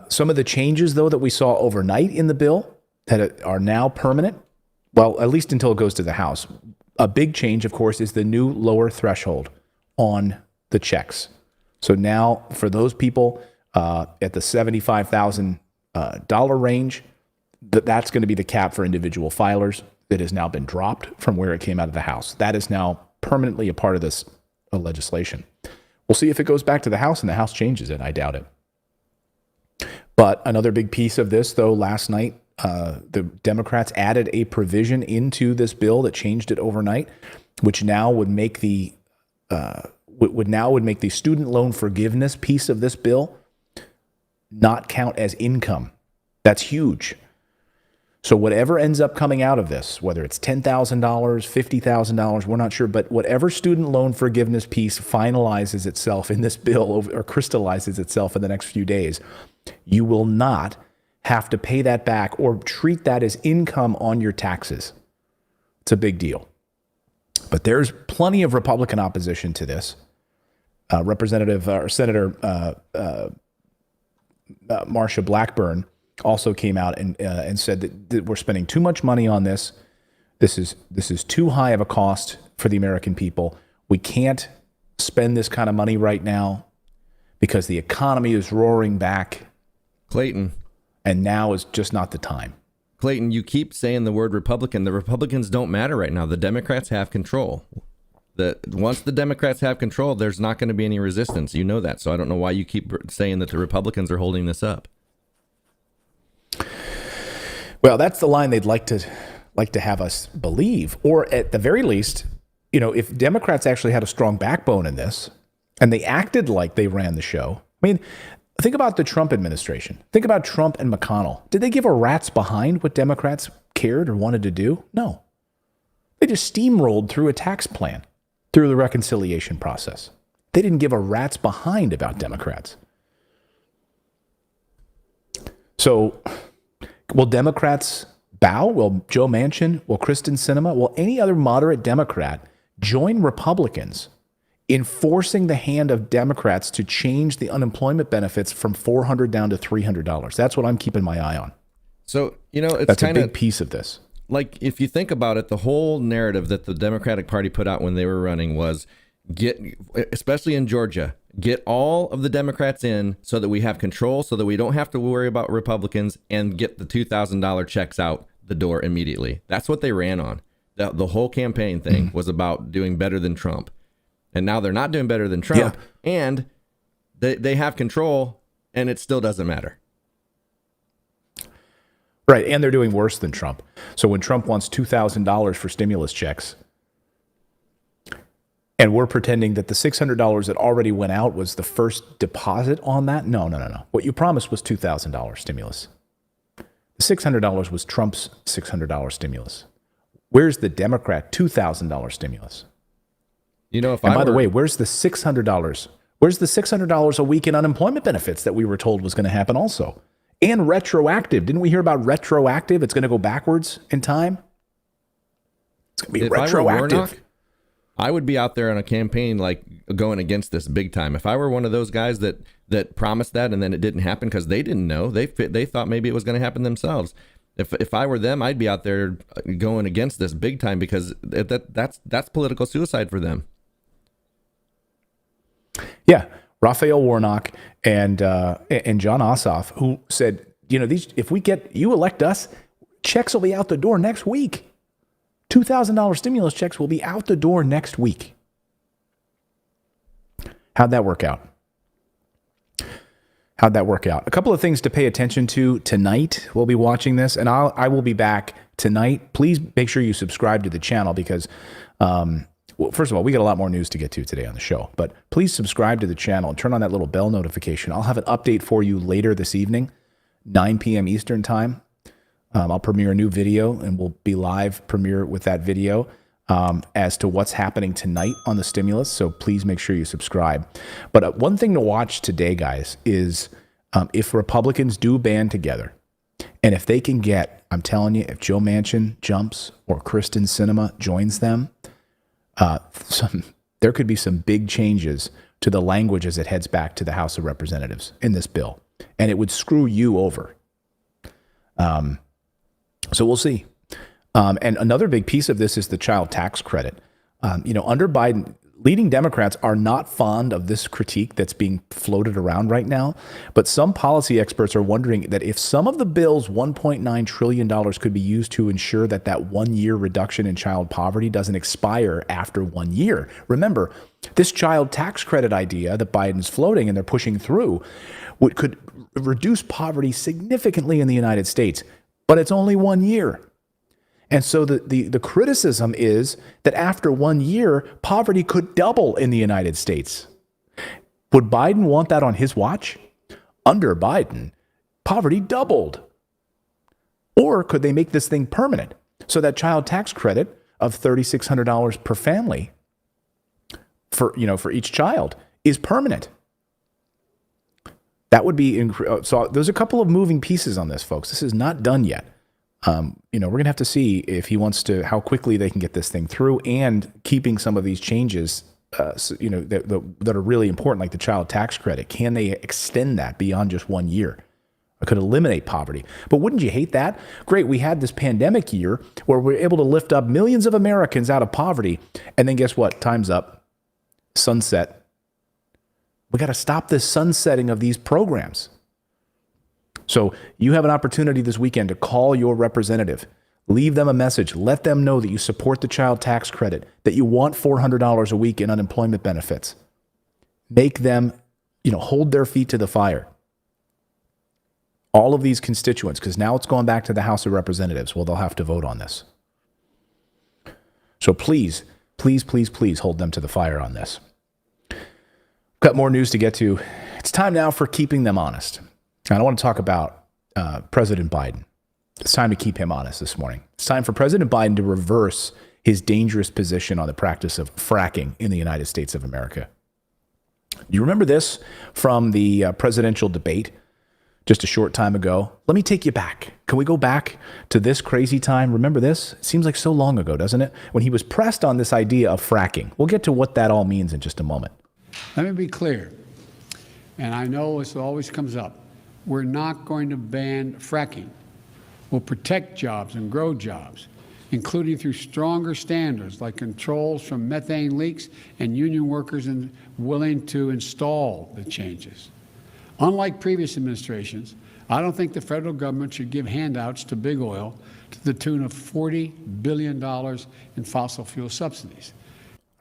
Some of the changes, though, that we saw overnight in the bill that are now permanent, well, at least until it goes to the House. A big change, of course, is the new lower threshold on the checks. So now for those people at the $75,000 range, that's going to be the cap for individual filers that has now been dropped from where it came out of the House. That is now permanently a part of this legislation. We'll see if it goes back to the House and the House changes it. I doubt it. But another big piece of this, though, last night, the Democrats added a provision into this bill that changed it overnight, which now would make the student loan forgiveness piece of this bill not count as income. That's huge. So whatever ends up coming out of this, whether it's $10,000, $50,000, we're not sure, but whatever student loan forgiveness piece finalizes itself in this bill or crystallizes itself in the next few days, you will not have to pay that back or treat that as income on your taxes. It's a big deal. But there's plenty of Republican opposition to this. Senator Marsha Blackburn also came out and said that we're spending too much money on this. This is too high of a cost for the American people. We can't spend this kind of money right now because the economy is roaring back. Clayton. And now is just not the time. Clayton, you keep saying the word Republican. The Republicans don't matter right now. The Democrats have control. Once the Democrats have control, there's not going to be any resistance. You know that. So I don't know why you keep saying that the Republicans are holding this up. Well, that's the line they'd like to have us believe. Or at the very least, you know, if Democrats actually had a strong backbone in this and they acted like they ran the show. I mean, think about the Trump administration. Think about Trump and McConnell. Did they give a rat's behind what Democrats cared or wanted to do? No. They just steamrolled through a tax plan, through the reconciliation process. They didn't give a rat's behind about Democrats. So will Democrats bow? Will Joe Manchin? Will Kristen Sinema? Will any other moderate Democrat join Republicans in forcing the hand of Democrats to change the unemployment benefits from $400 down to $300? That's what I'm keeping my eye on. So, you know, that's a big piece of this. Like, if you think about it, the whole narrative that the Democratic Party put out when they were running was especially in Georgia, get all of the Democrats in so that we have control, so that we don't have to worry about Republicans, and get the $2,000 checks out the door immediately. That's what they ran on. The whole campaign thing was about doing better than Trump. And now they're not doing better than Trump, and they have control, and it still doesn't matter. Right, and they're doing worse than Trump. So when Trump wants $2,000 for stimulus checks, and we're pretending that the $600 that already went out was the first deposit on that? No. What you promised was $2,000 stimulus. The $600 was Trump's $600 stimulus. Where's the Democrat $2,000 stimulus? You know, by the way, where's the $600? Where's the $600 a week in unemployment benefits that we were told was going to happen also? And retroactive. Didn't we hear about retroactive? It's going to go backwards in time. It's going to be retroactive. I would be out there on a campaign like going against this big time. If I were one of those guys that promised that and then it didn't happen because they didn't know, they thought maybe it was going to happen themselves. If I were them, I'd be out there going against this big time because that's political suicide for them. Yeah, Raphael Warnock and John Ossoff, who said, if we get you elect us, checks will be out the door next week. $2,000 stimulus checks will be out the door next week. How'd that work out? A couple of things to pay attention to tonight. We'll be watching this, and I will be back tonight. Please make sure you subscribe to the channel because, first of all, we got a lot more news to get to today on the show. But please subscribe to the channel and turn on that little bell notification. I'll have an update for you later this evening, 9 p.m. Eastern time. I'll premiere a new video, and we'll be live premiere with that video as to what's happening tonight on the stimulus. So please make sure you subscribe. But one thing to watch today, guys, is if Republicans do band together, and if they can get, I'm telling you, if Joe Manchin jumps or Kyrsten Sinema joins them, there could be some big changes to the language as it heads back to the House of Representatives in this bill, and it would screw you over. So we'll see. And another big piece of this is the child tax credit. Under Biden, leading Democrats are not fond of this critique that's being floated around right now. But some policy experts are wondering that if some of the bill's $1.9 trillion could be used to ensure that 1 year reduction in child poverty doesn't expire after 1 year. Remember, this child tax credit idea that Biden's floating and they're pushing through could reduce poverty significantly in the United States. But it's only 1 year. And so the criticism is that after 1 year, poverty could double in the United States. Would Biden want that on his watch? Under Biden, poverty doubled. Or could they make this thing permanent so that child tax credit of $3,600 per family for each child is permanent? That would be so. There's a couple of moving pieces on this, folks. This is not done yet. We're going to have to see if he wants to, how quickly they can get this thing through, and keeping some of these changes, that are really important, like the child tax credit. Can they extend that beyond just 1 year? It could eliminate poverty. But wouldn't you hate that? Great, we had this pandemic year where we're able to lift up millions of Americans out of poverty, and then guess what? Time's up. Sunset. We got to stop this sunsetting of these programs. So you have an opportunity this weekend to call your representative, leave them a message, let them know that you support the child tax credit, that you want $400 a week in unemployment benefits. Make them, hold their feet to the fire. All of these constituents, because now it's going back to the House of Representatives. Well, they'll have to vote on this. So please, please, please, please hold them to the fire on this. Got more news to get to. It's time now for keeping them honest. I don't want to talk about President Biden. It's time to keep him honest this morning. It's time for President Biden to reverse his dangerous position on the practice of fracking in the United States of America. Do you remember this from the presidential debate just a short time ago? Let me take you back. Can we go back to this crazy time? Remember this? It seems like so long ago, doesn't it? When he was pressed on this idea of fracking. We'll get to what that all means in just a moment. Let me be clear, and I know this always comes up. We're not going to ban fracking. We'll protect jobs and grow jobs. including through stronger standards like controls from methane leaks and union workers willing to install the changes. Unlike previous administrations, I don't think the federal government should give handouts to big oil to the tune of $40 billion in fossil fuel subsidies.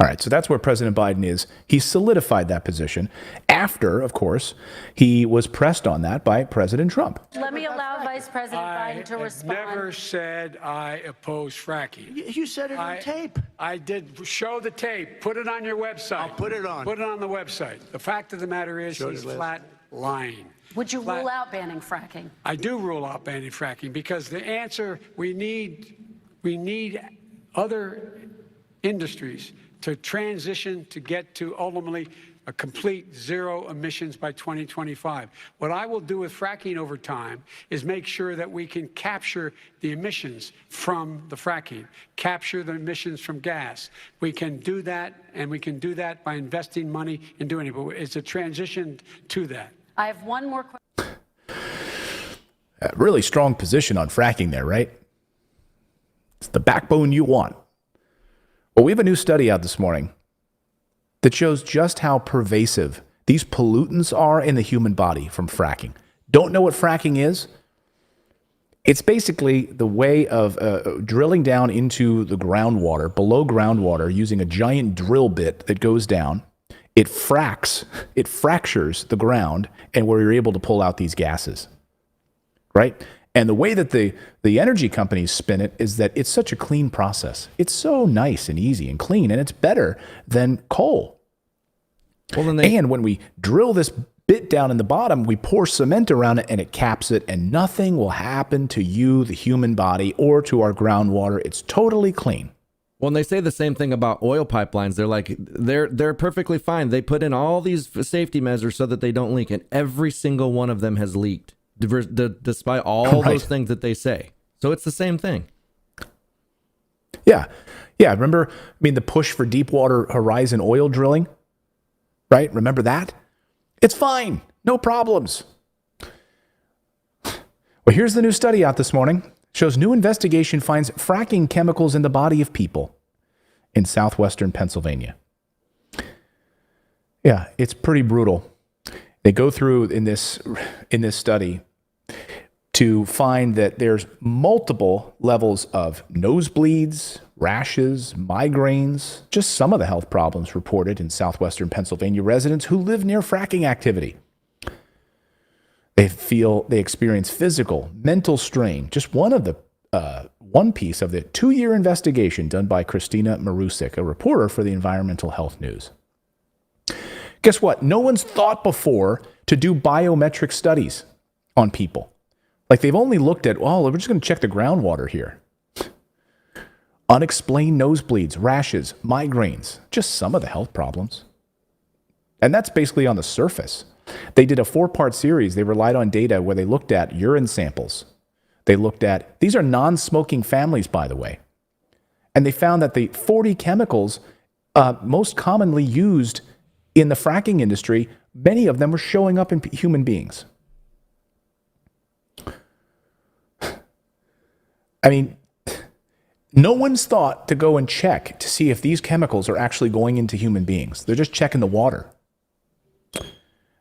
All right, so that's where President Biden is. He solidified that position after, of course, he was pressed on that by President Trump. Let me allow Vice President Biden to respond. I never said I oppose fracking. You said it on tape. I did. Show the tape. Put it on your website. I'll put it on. Put it on the website. The fact of the matter is he's flat lying. Would you rule out banning fracking? I do rule out banning fracking because the answer, we need other industries to transition to get to ultimately a complete zero emissions by 2025. What I will do with fracking over time is make sure that we can capture the emissions from the fracking, capture the emissions from gas. We can do that, and we can do that by investing money in doing it. But it's a transition to that. I have one more question. Really strong position on fracking there, right? It's the backbone you want. Well, we have a new study out this morning that shows just how pervasive these pollutants are in the human body from fracking. Don't know what fracking is? It's basically the way of drilling down into the groundwater, below groundwater, using a giant drill bit that goes down. It fractures the ground, and where you're able to pull out these gases, right? And the way that the energy companies spin it is that it's such a clean process. It's so nice and easy and clean, and it's better than coal. Well, and when we drill this bit down in the bottom, we pour cement around it and it caps it, and nothing will happen to you, the human body, or to our groundwater. It's totally clean. Well, and they say the same thing about oil pipelines. They're like, they're perfectly fine. They put in all these safety measures so that they don't leak, and every single one of them has leaked, despite all those things that they say. So it's the same thing. Yeah. Remember, the push for Deepwater Horizon oil drilling, right? Remember that? It's fine. No problems. Well, here's the new study out this morning. Shows new investigation finds fracking chemicals in the body of people in southwestern Pennsylvania. Yeah, it's pretty brutal. They go through in this study to find that there's multiple levels of nosebleeds, rashes, migraines, just some of the health problems reported in southwestern Pennsylvania residents who live near fracking activity. They experience physical, mental strain. Just one piece of the 2-year investigation done by Christina Marusik, a reporter for the Environmental Health News. Guess what? No one's thought before to do biometric studies on people. Like they've only looked at, we're just going to check the groundwater here. Unexplained nosebleeds, rashes, migraines, just some of the health problems. And that's basically on the surface. They did a 4-part series. They relied on data where they looked at urine samples. They looked at, these are non-smoking families, by the way. And they found that the 40 chemicals most commonly used in the fracking industry, many of them were showing up in human beings. No one's thought to go and check to see if these chemicals are actually going into human beings. They're just checking the water.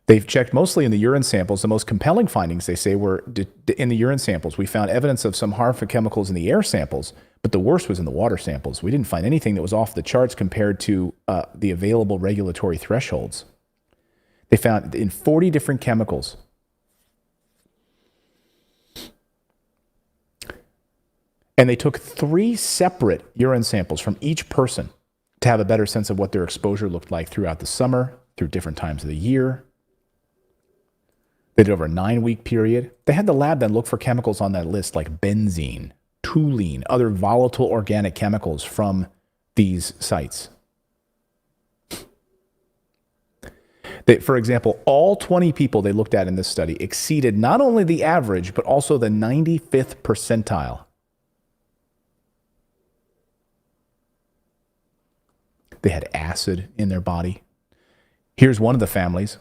They've checked mostly in the urine samples. The most compelling findings, they say, were in the urine samples. We found evidence of some harmful chemicals in the air samples, but the worst was in the water samples. We didn't find anything that was off the charts compared to the available regulatory thresholds. They found in 40 different chemicals. And they took 3 separate urine samples from each person to have a better sense of what their exposure looked like throughout the summer, through different times of the year. They did over a 9-week period. They had the lab then look for chemicals on that list like benzene, toluene, other volatile organic chemicals from these sites. For example, all 20 people they looked at in this study exceeded not only the average, but also the 95th percentile. They had acid in their body. Here's one of the families.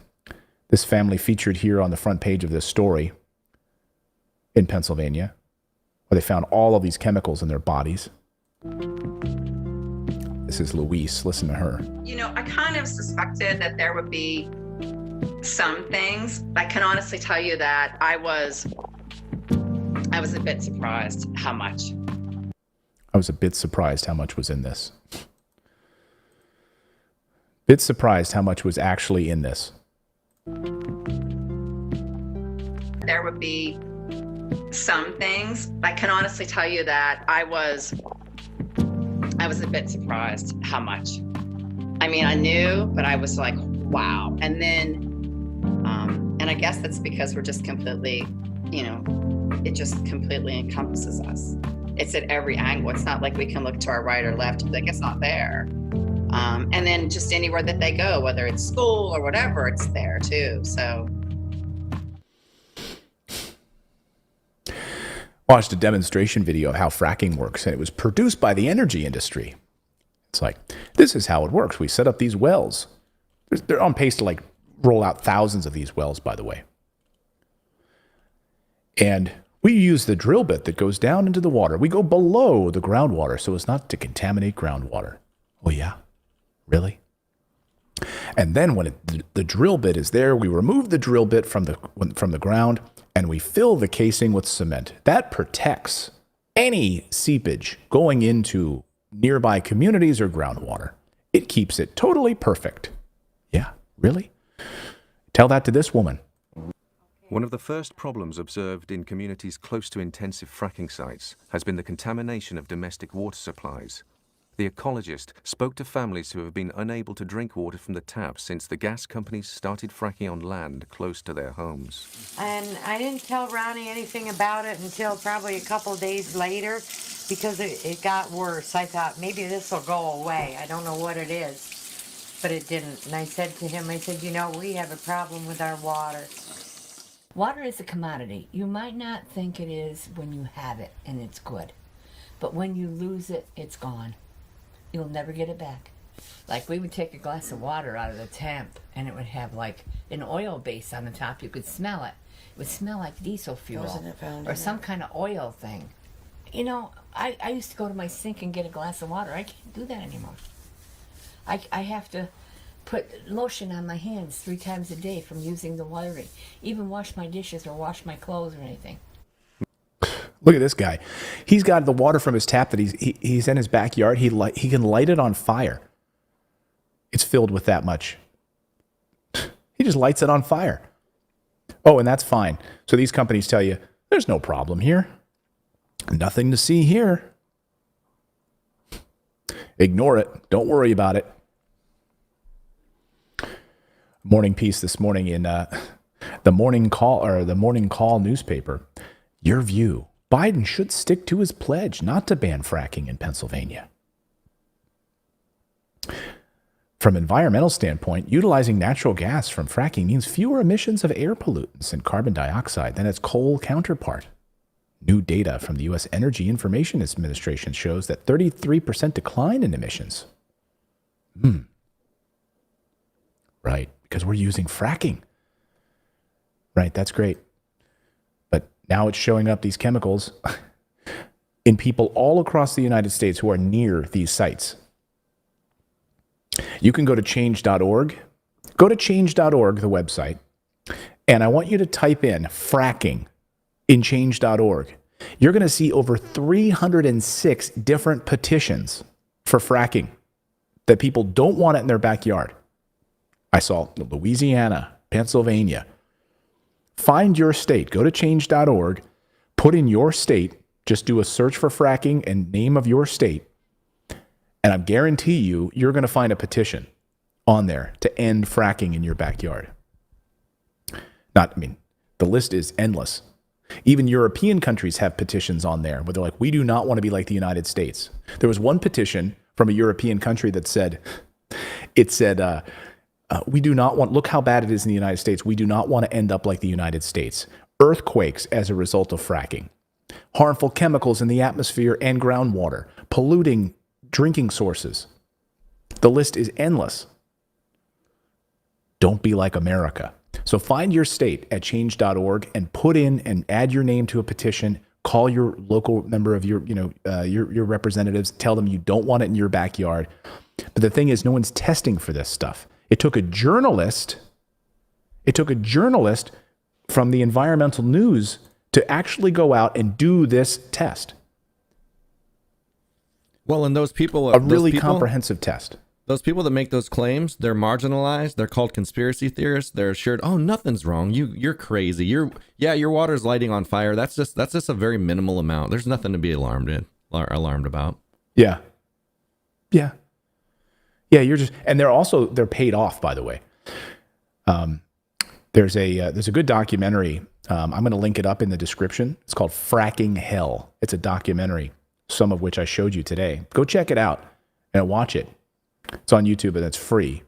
This family featured here on the front page of this story in Pennsylvania, where they found all of these chemicals in their bodies. This is Luis. Listen to her. You know, I kind of suspected that there would be some things. I can honestly tell you that I was a bit surprised how much. I was a bit surprised how much was in this. Bit surprised how much was actually in this. There would be some things. I can honestly tell you that I was a bit surprised how much. I mean, I knew, but I was like, wow. And then, and I guess that's because we're just completely, you know, it just completely encompasses us. It's at every angle. It's not like we can look to our right or left and think it's not there. And then just anywhere that they go, whether it's school or whatever, it's there too. So. Watched a demonstration video of how fracking works, and it was produced by the energy industry. It's like, this is how it works. We set up these wells. They're on pace to like roll out thousands of these wells, by the way. And we use the drill bit that goes down into the water. We go below the groundwater so as not to contaminate groundwater. Oh yeah? Really? And then when the drill bit is there, we remove the drill bit from the ground and we fill the casing with cement. That protects any seepage going into nearby communities or groundwater. It keeps it totally perfect. Yeah, really? Tell that to this woman. One of the first problems observed in communities close to intensive fracking sites has been the contamination of domestic water supplies. The ecologist spoke to families who have been unable to drink water from the tap since the gas companies started fracking on land close to their homes. And I didn't tell Ronnie anything about it until probably a couple of days later because it got worse. I thought maybe this will go away. I don't know what it is, but it didn't. And I said to him, I said, you know, we have a problem with our water. Water is a commodity. You might not think it is when you have it and it's good, but when you lose it, it's gone. You'll never get it back. Like we would take a glass of water out of the tap and it would have like an oil base on the top. You could smell it. It would smell like diesel fuel or some kind of oil thing. You know, I used to go to my sink and get a glass of water. I can't do that anymore. I have to put lotion on my hands 3 times a day from using the wiring. Even wash my dishes or wash my clothes or anything. Look at this guy. He's got the water from his tap that he's in his backyard. He can light it on fire. It's filled with that much. He just lights it on fire. Oh, and that's fine. So these companies tell you, there's no problem here. Nothing to see here. Ignore it. Don't worry about it. Morning piece this morning in the Morning Call newspaper. Your view. Biden should stick to his pledge not to ban fracking in Pennsylvania. From an environmental standpoint, utilizing natural gas from fracking means fewer emissions of air pollutants and carbon dioxide than its coal counterpart. New data from the U.S. Energy Information Administration shows that 33% decline in emissions. Right, because we're using fracking. Right, that's great. Now it's showing up, these chemicals, in people all across the United States who are near these sites. You can go to change.org. Go to change.org, the website, and I want you to type in fracking in change.org. You're going to see over 306 different petitions for fracking that people don't want it in their backyard. I saw Louisiana, Pennsylvania. Find your state. Go to change.org. Put in your state. Just do a search for fracking and name of your state. And I guarantee you're going to find a petition on there to end fracking in your backyard. The list is endless. Even European countries have petitions on there where they're like, we do not want to be like the United States. There was one petition from a European country that said, we do not want, look how bad it is in the United States. We do not want to end up like the United States. Earthquakes as a result of fracking. Harmful chemicals in the atmosphere and groundwater. Polluting drinking sources. The list is endless. Don't be like America. So find your state at change.org and put in and add your name to a petition. Call your local member of your representatives. Tell them you don't want it in your backyard. But the thing is, no one's testing for this stuff. It took a journalist from the environmental news to actually go out and do this test. Well, and those people, a really comprehensive test. Those people that make those claims, they're marginalized. They're called conspiracy theorists. They're assured, oh, nothing's wrong. You're crazy. Your water's lighting on fire. That's just a very minimal amount. There's nothing to be alarmed about. Yeah. And they're paid off, by the way. There's a good documentary. I'm going to link it up in the description. It's called Fracking Hell. It's a documentary, some of which I showed you today. Go check it out and watch it. It's on YouTube and it's free.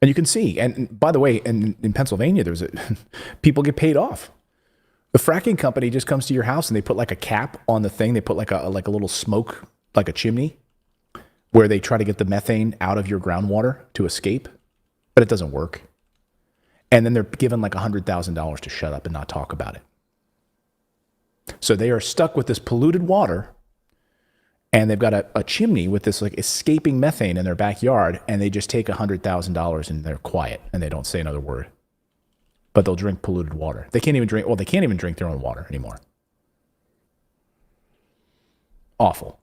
And you can see, and by the way, in Pennsylvania, people get paid off. The fracking company just comes to your house and they put like a cap on the thing. They put like a little smoke, like a chimney, where they try to get the methane out of your groundwater to escape, but it doesn't work. And then they're given like $100,000 to shut up and not talk about it. So they are stuck with this polluted water, and they've got a chimney with this like escaping methane in their backyard, and they just take $100,000 and they're quiet and they don't say another word. But they'll drink polluted water. They can't even drink their own water anymore. Awful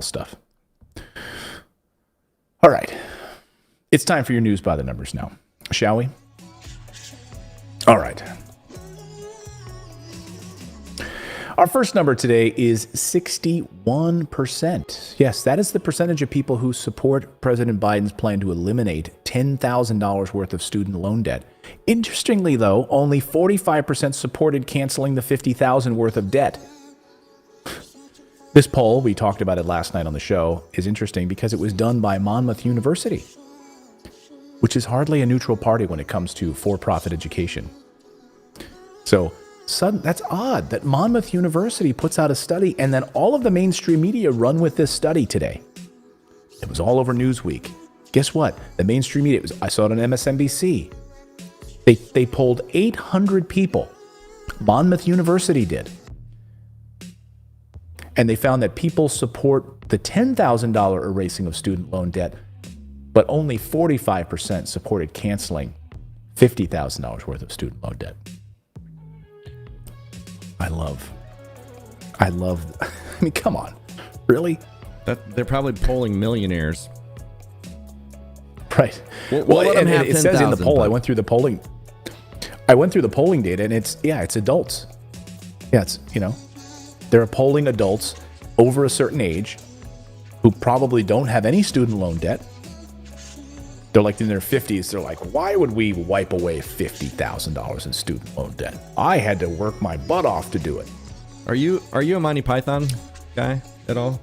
stuff. All right. It's time for your news by the numbers now, shall we? All right. Our first number today is 61%. Yes, that is the percentage of people who support President Biden's plan to eliminate $10,000 worth of student loan debt. Interestingly, though, only 45% supported canceling the $50,000 worth of debt. This poll, we talked about it last night on the show, is interesting because it was done by Monmouth University, which is hardly a neutral party when it comes to for-profit education. So that's odd that Monmouth University puts out a study and then all of the mainstream media run with this study today. It was all over Newsweek. Guess what? The mainstream media, I saw it on MSNBC. They polled 800 people. Monmouth University did. And they found that people support the $10,000 erasing of student loan debt, but only 45% supported canceling $50,000 worth of student loan debt. I mean, come on. Really? They're probably polling millionaires. Right. Well, and it says in the poll, I went through the polling data, and it's adults. Yeah, they're polling adults over a certain age who probably don't have any student loan debt. They're like in their 50s. They're like, why would we wipe away $50,000 in student loan debt? I had to work my butt off to do it. Are you a Monty Python guy at all?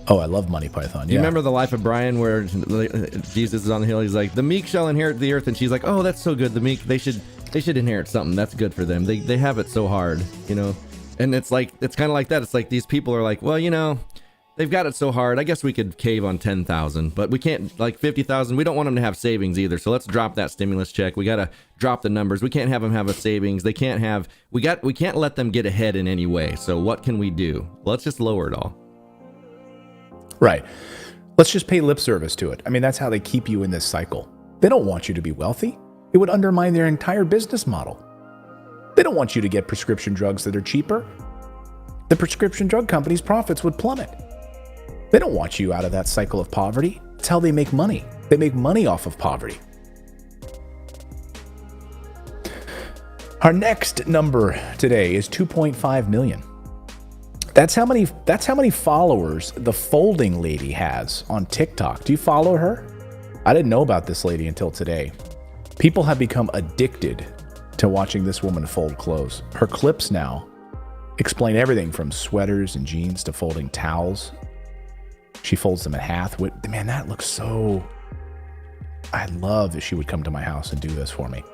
Oh, I love Monty Python. Do you remember The Life of Brian, where Jesus is on the hill? He's like, the meek shall inherit the earth, and she's like, oh, that's so good. The meek, they should inherit something. That's good for them. They have it so hard, And it's kind of like that. It's like these people are like, well, they've got it so hard. I guess we could cave on 10,000, but we can't, like 50,000. We don't want them to have savings either. So let's drop that stimulus check. We got to drop the numbers. We can't have them have a savings. We can't let them get ahead in any way. So what can we do? Let's just lower it all. Right. Let's just pay lip service to it. I mean, that's how they keep you in this cycle. They don't want you to be wealthy. It would undermine their entire business model. They don't want you to get prescription drugs that are cheaper. The prescription drug companies' profits would plummet. They don't want you out of that cycle of poverty. It's how they make money. They make money off of poverty. Our next number today is 2.5 million. That's how many followers the folding lady has on TikTok. Do you follow her? I didn't know about this lady until today. People have become addicted to watching this woman fold clothes. Her clips now explain everything from sweaters and jeans to folding towels. She folds them in half. Man, that looks so... I'd love if she would come to my house and do this for me.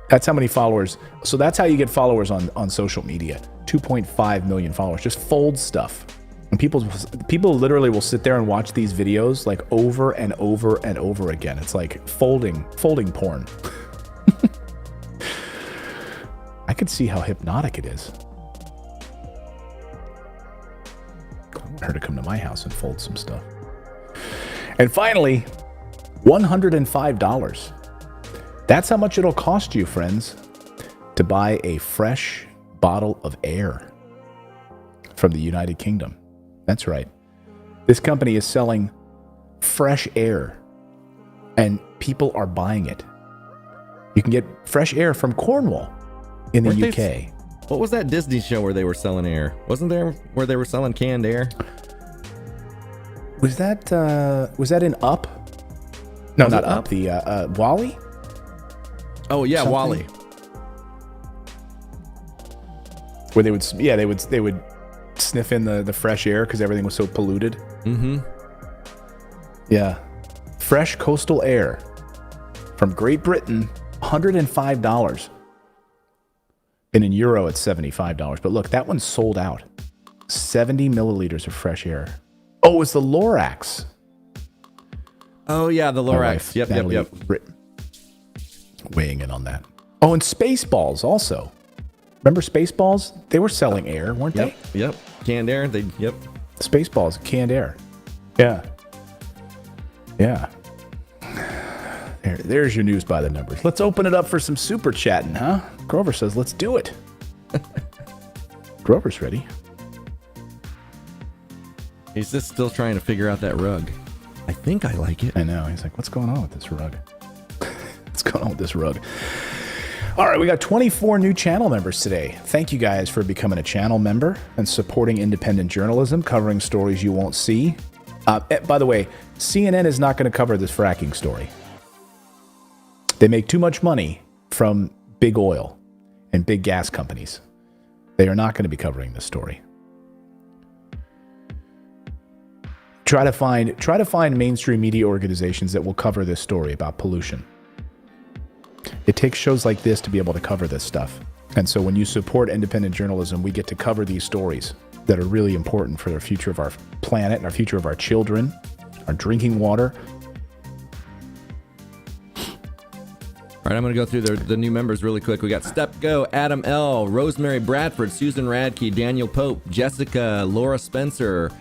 That's how many followers. So that's how you get followers on social media. 2.5 million followers. Just fold stuff. And people literally will sit there and watch these videos like over and over and over again. It's like folding porn. I could see how hypnotic it is. her to come to my house and fold some stuff. And finally, $105. That's how much it'll cost you, friends, to buy a fresh bottle of air from the United Kingdom. That's right. This company is selling fresh air, and people are buying it. You can get fresh air from Cornwall in the UK. What was that Disney show where they were selling air? Wasn't there where they were selling canned air? Was that in Up? No, not Up. The WALL-E? Oh yeah, Something? WALL-E. Where they would sniff in the fresh air because everything was so polluted. Mm-hmm. Yeah. Fresh coastal air from Great Britain, $105. And in euro, it's $75. But look, that one's sold out. 70 milliliters of fresh air. Oh, it's the Lorax. Oh yeah, the Lorax. Yep. Weighing in on that. Oh, and Spaceballs also. Remember Spaceballs? They were selling air, weren't they? Yep. Canned air. Yep. Spaceballs, canned air. Yeah. Yeah. There's your news by the numbers. Let's open it up for some super chatting, huh? Grover says, let's do it. Grover's ready. He's just still trying to figure out that rug. I think I like it. I know. He's like, what's going on with this rug? What's going on with this rug? All right, we got 24 new channel members today. Thank you guys for becoming a channel member and supporting independent journalism, covering stories you won't see. By the way, CNN is not going to cover this fracking story. They make too much money from big oil and big gas companies. They are not going to be covering this story. Try to find mainstream media organizations that will cover this story about pollution. It takes shows like this to be able to cover this stuff. And so when you support independent journalism, we get to cover these stories that are really important for the future of our planet and our future of our children, our drinking water. All right, I'm going to go through the new members really quick. We got Step Go, Adam L., Rosemary Bradford, Susan Radke, Daniel Pope, Jessica, Laura Spencer,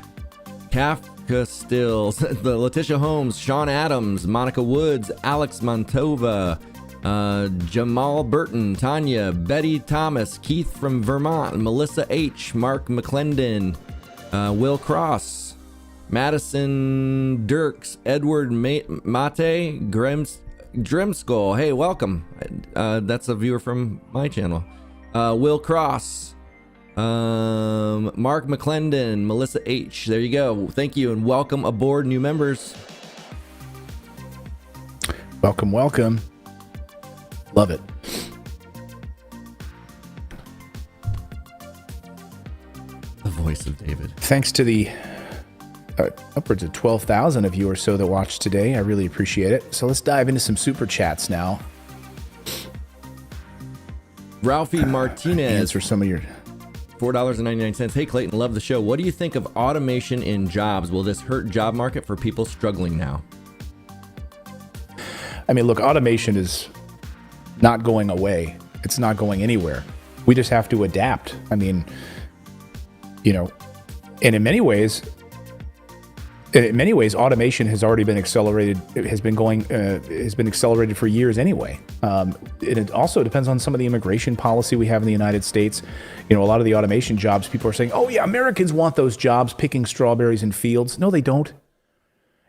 Kafka Stills, the Letitia Holmes, Sean Adams, Monica Woods, Alex Montova, Jamal Burton, Tanya, Betty Thomas, Keith from Vermont, Melissa H., Mark McClendon, Will Cross, Madison Dirks, Edward Mate, Drimskull. Hey, welcome. That's a viewer from my channel. Will Cross, Mark McClendon, Melissa H. There you go. Thank you and welcome aboard, new members. Welcome, welcome. Love it. The voice of David. Thanks to the upwards of 12,000 of you or so that watched today. I really appreciate it. So let's dive into some super chats now. Ralphie Martinez. Answer some of your $4.99. Hey Clayton, love the show. What do you think of automation in jobs? Will this hurt job market for people struggling now? I mean, look, automation is not going away. It's not going anywhere. We just have to adapt. I mean, you know, and in many ways, automation has already been accelerated. It has been accelerated for years anyway. It also depends on some of the immigration policy we have in the United States. You know, a lot of the automation jobs, people are saying, "Oh yeah, Americans want those jobs picking strawberries in fields." No, they don't.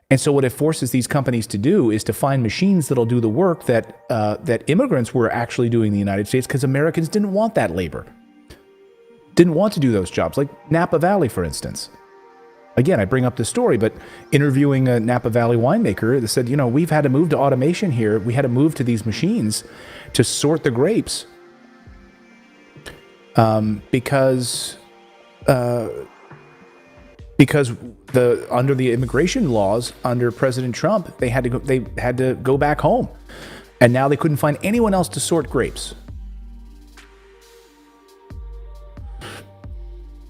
And so what it forces these companies to do is to find machines that'll do the work that immigrants were actually doing in the United States because Americans didn't want that labor. Didn't want to do those jobs, like Napa Valley, for instance. Again, I bring up this story, but interviewing a Napa Valley winemaker that said, you know, we've had to move to automation here. We had to move to these machines to sort the grapes because under the immigration laws under President Trump, they had to go back home, and now they couldn't find anyone else to sort grapes.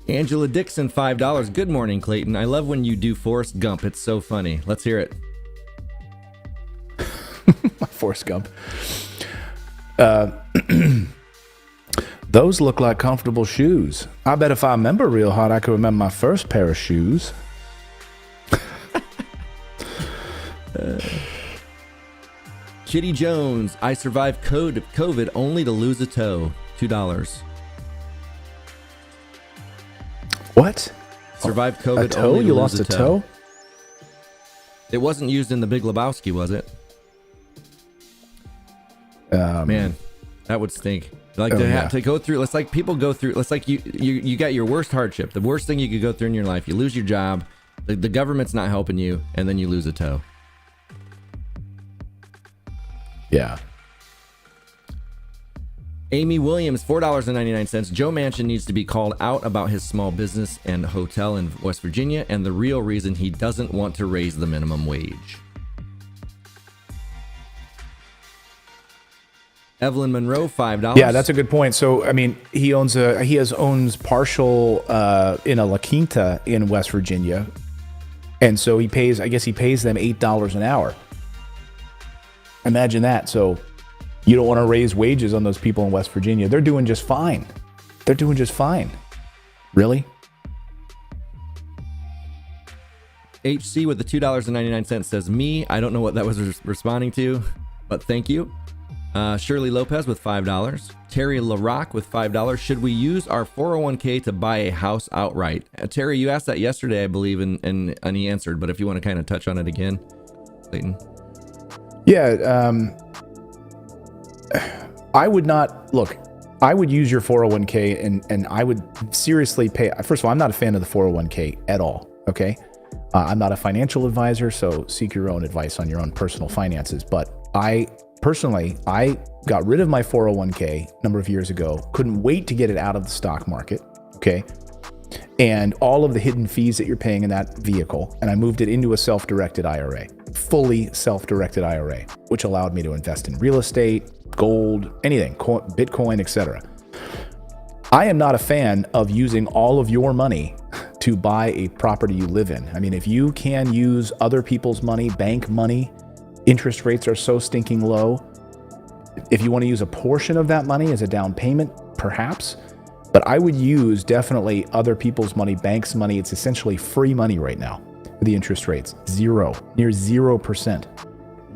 Angela Dixon, $5. Good morning, Clayton. I love when you do Forrest Gump. It's so funny. Let's hear it. Those look like comfortable shoes. I bet if I remember real hard, I could remember my first pair of shoes. Kitty Jones, I survived COVID only to lose a toe. $2. What? Survived COVID A toe? only to You lose lost a toe? It wasn't used in The Big Lebowski, was it? Man, that would stink. Like to have to go through. It's like people go through. It's like you got your worst hardship, the worst thing you could go through in your life. You lose your job, the government's not helping you, and then you lose a toe. Yeah. Amy Williams, $4.99. Joe Manchin needs to be called out about his small business and hotel in West Virginia and the real reason he doesn't want to raise the minimum wage. Evelyn Monroe, $5. Yeah, that's a good point. So, I mean, he owns partial in a La Quinta in West Virginia, and so he pays them $8 an hour. Imagine that. So, you don't want to raise wages on those people in West Virginia. They're doing just fine. Really? HC with the $2.99 says, me, I don't know what that was responding to, but thank you. Shirley Lopez with $5. Terry LaRock with $5. Should we use our 401k to buy a house outright? Terry, you asked that yesterday, I believe, and he answered, but if you want to kind of touch on it again, Clayton. Yeah. I would not look. I would use your 401k and I would seriously pay. First of all, I'm not a fan of the 401k at all. Okay. I'm not a financial advisor, so seek your own advice on your own personal finances. But I got rid of my 401k a number of years ago. Couldn't wait to get it out of the stock market. Okay. And all of the hidden fees that you're paying in that vehicle. And I moved it into a self-directed IRA, fully self-directed IRA, which allowed me to invest in real estate, gold, anything, Bitcoin, etc. I am not a fan of using all of your money to buy a property you live in. I mean, if you can use other people's money, bank money, interest rates are so stinking low. If you want to use a portion of that money as a down payment, perhaps, but I would use definitely other people's money, banks' money. It's essentially free money right now. The interest rates, near 0%.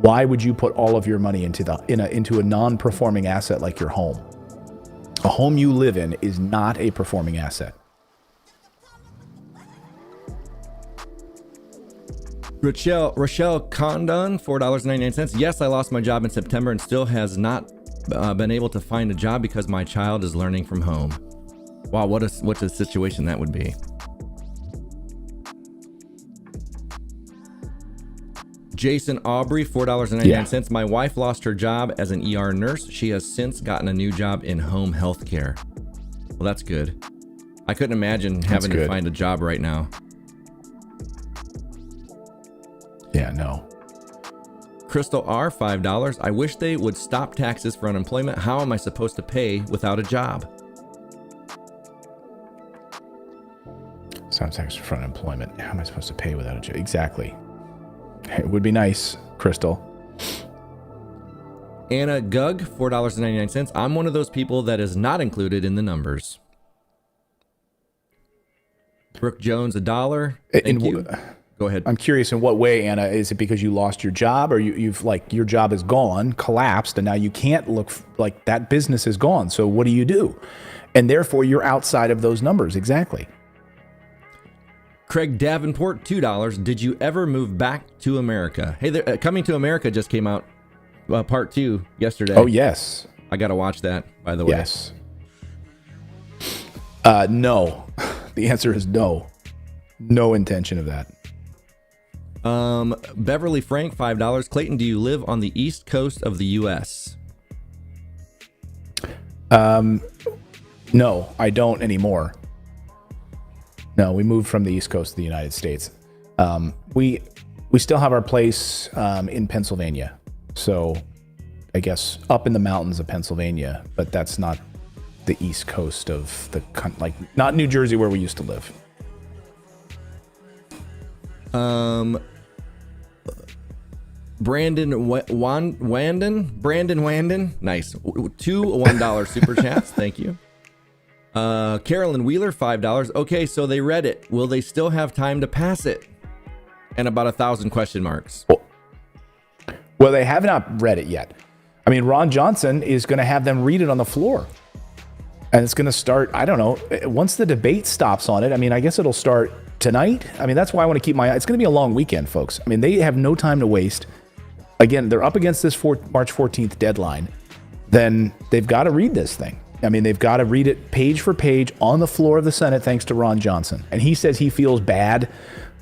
Why would you put all of your money into a non-performing asset like your home? A home you live in is not a performing asset. Rochelle Condon, $4.99. Yes, I lost my job in September and still has not been able to find a job because my child is learning from home. Wow, what a situation that would be. Jason Aubrey, $4.99. Yeah. My wife lost her job as an ER nurse. She has since gotten a new job in home health care. Well, that's good. I couldn't imagine having to find a job right now. Yeah, no. Crystal R, $5. I wish they would stop taxes for unemployment. How am I supposed to pay without a job? Stop taxes for unemployment. How am I supposed to pay without a job? Exactly. It would be nice, Crystal. Anna Gug, $4.99. I'm one of those people that is not included in the numbers. Brooke Jones, $1. Thank you. Go ahead. I'm curious, in what way, Anna? Is it because you lost your job, or you've like your job is gone, collapsed, and now you can't look like that business is gone? So what do? And therefore, you're outside of those numbers. Exactly. Craig Davenport, $2. Did you ever move back to America? Hey, Coming to America just came out, part 2 yesterday. Oh, yes. I got to watch that, by the way. Yes. No. The answer is no. No intention of that. Beverly Frank, $5. Clayton, do you live on the East Coast of the U.S.? No, I don't anymore. No, we moved from the East Coast of the United States. We still have our place in Pennsylvania. So I guess up in the mountains of Pennsylvania, but that's not the East Coast of the not New Jersey where we used to live. Brandon Wanden. Nice. 2 $1 super chats. Thank you. Carolyn Wheeler, $5. Okay, so they read it. Will they still have time to pass it? And about 1,000 question marks. Well, they have not read it yet. I mean, Ron Johnson is going to have them read it on the floor. And it's going to start, I don't know, once the debate stops on it. I mean, I guess it'll start tonight. I mean, that's why I want to keep it's going to be a long weekend, folks. I mean, they have no time to waste. Again, they're up against this March 14th deadline. Then they've got to read this thing. I mean, they've got to read it page for page on the floor of the Senate, thanks to Ron Johnson. And he says he feels bad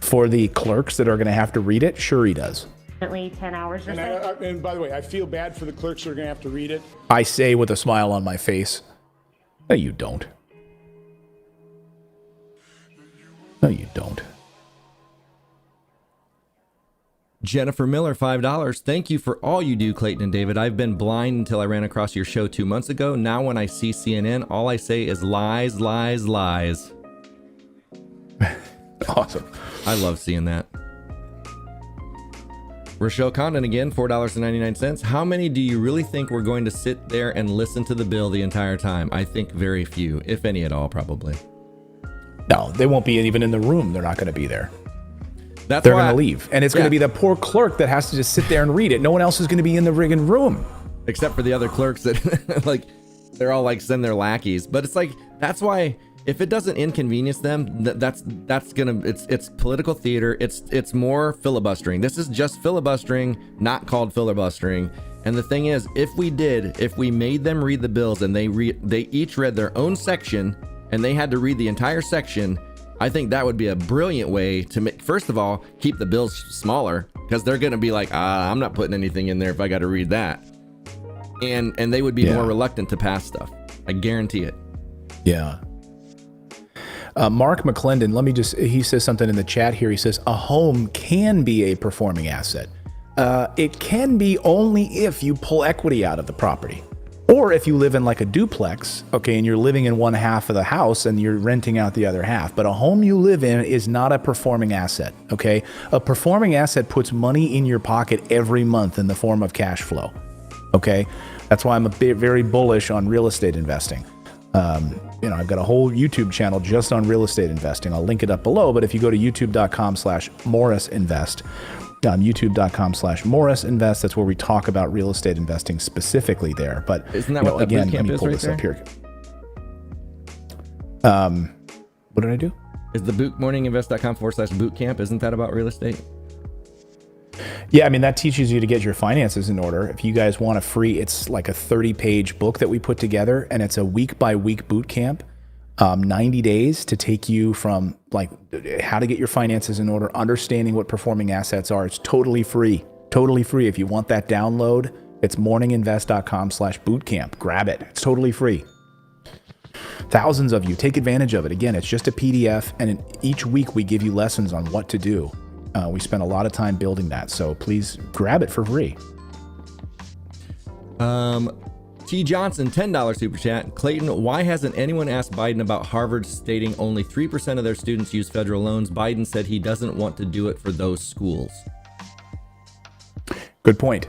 for the clerks that are going to have to read it. Sure, he does. 10 hours or so. And by the way, I feel bad for the clerks that are going to have to read it. I say with a smile on my face. No, you don't. No, you don't. Jennifer Miller, $5. Thank you for all you do, Clayton and David. I've been blind until I ran across your show 2 months ago. Now when I see CNN, all I say is lies, lies, lies. Awesome. I love seeing that. Rochelle Condon again, $4.99. How many do you really think we're going to sit there and listen to the bill the entire time? I think very few, if any at all, probably. No, they won't be even in the room. They're not going to be there. They're going to leave. And it's going to be the poor clerk that has to just sit there and read it. No one else is going to be in the friggin' room. Except for the other clerks that, like, they're all like send their lackeys. But it's like, that's why, if it doesn't inconvenience them, that's gonna, it's political theater. It's more filibustering. This is just filibustering, not called filibustering. And the thing is, if we made them read the bills and they each read their own section and they had to read the entire section, I think that would be a brilliant way to make, first of all, keep the bills smaller, because they're going to be like, I'm not putting anything in there if I got to read that. And they would be more reluctant to pass stuff. I guarantee it. Yeah. Mark McClendon, he says something in the chat here. He says, a home can be a performing asset. It can be only if you pull equity out of the property. Or if you live in like a duplex, okay, and you're living in one half of the house and you're renting out the other half. But a home you live in is not a performing asset, okay? A performing asset puts money in your pocket every month in the form of cash flow, okay? That's why I'm very bullish on real estate investing. I've got a whole YouTube channel just on real estate investing. I'll link it up below, but if you go to youtube.com/MorrisInvest, youtube.com/MorrisInvest, that's where we talk about real estate investing specifically there. But isn't that what the boot camp is right there? Up here. What did I do? Is the morninginvest.com/bootcamp? Isn't that about real estate? Yeah, I mean, that teaches you to get your finances in order. If you guys want a free, it's like a 30-page book that we put together, and it's a week-by-week boot camp, 90 days to take you from like how to get your finances in order, understanding what performing assets are. It's totally free. Totally free. If you want that download, it's morninginvest.com/bootcamp. Grab it. It's totally free. Thousands of you. Take advantage of it. Again, it's just a PDF, and each week we give you lessons on what to do. We spent a lot of time building that, so please grab it for free. T. Johnson, $10 super chat. Clayton, why hasn't anyone asked Biden about Harvard stating only 3% of their students use federal loans? Biden said he doesn't want to do it for those schools. Good point.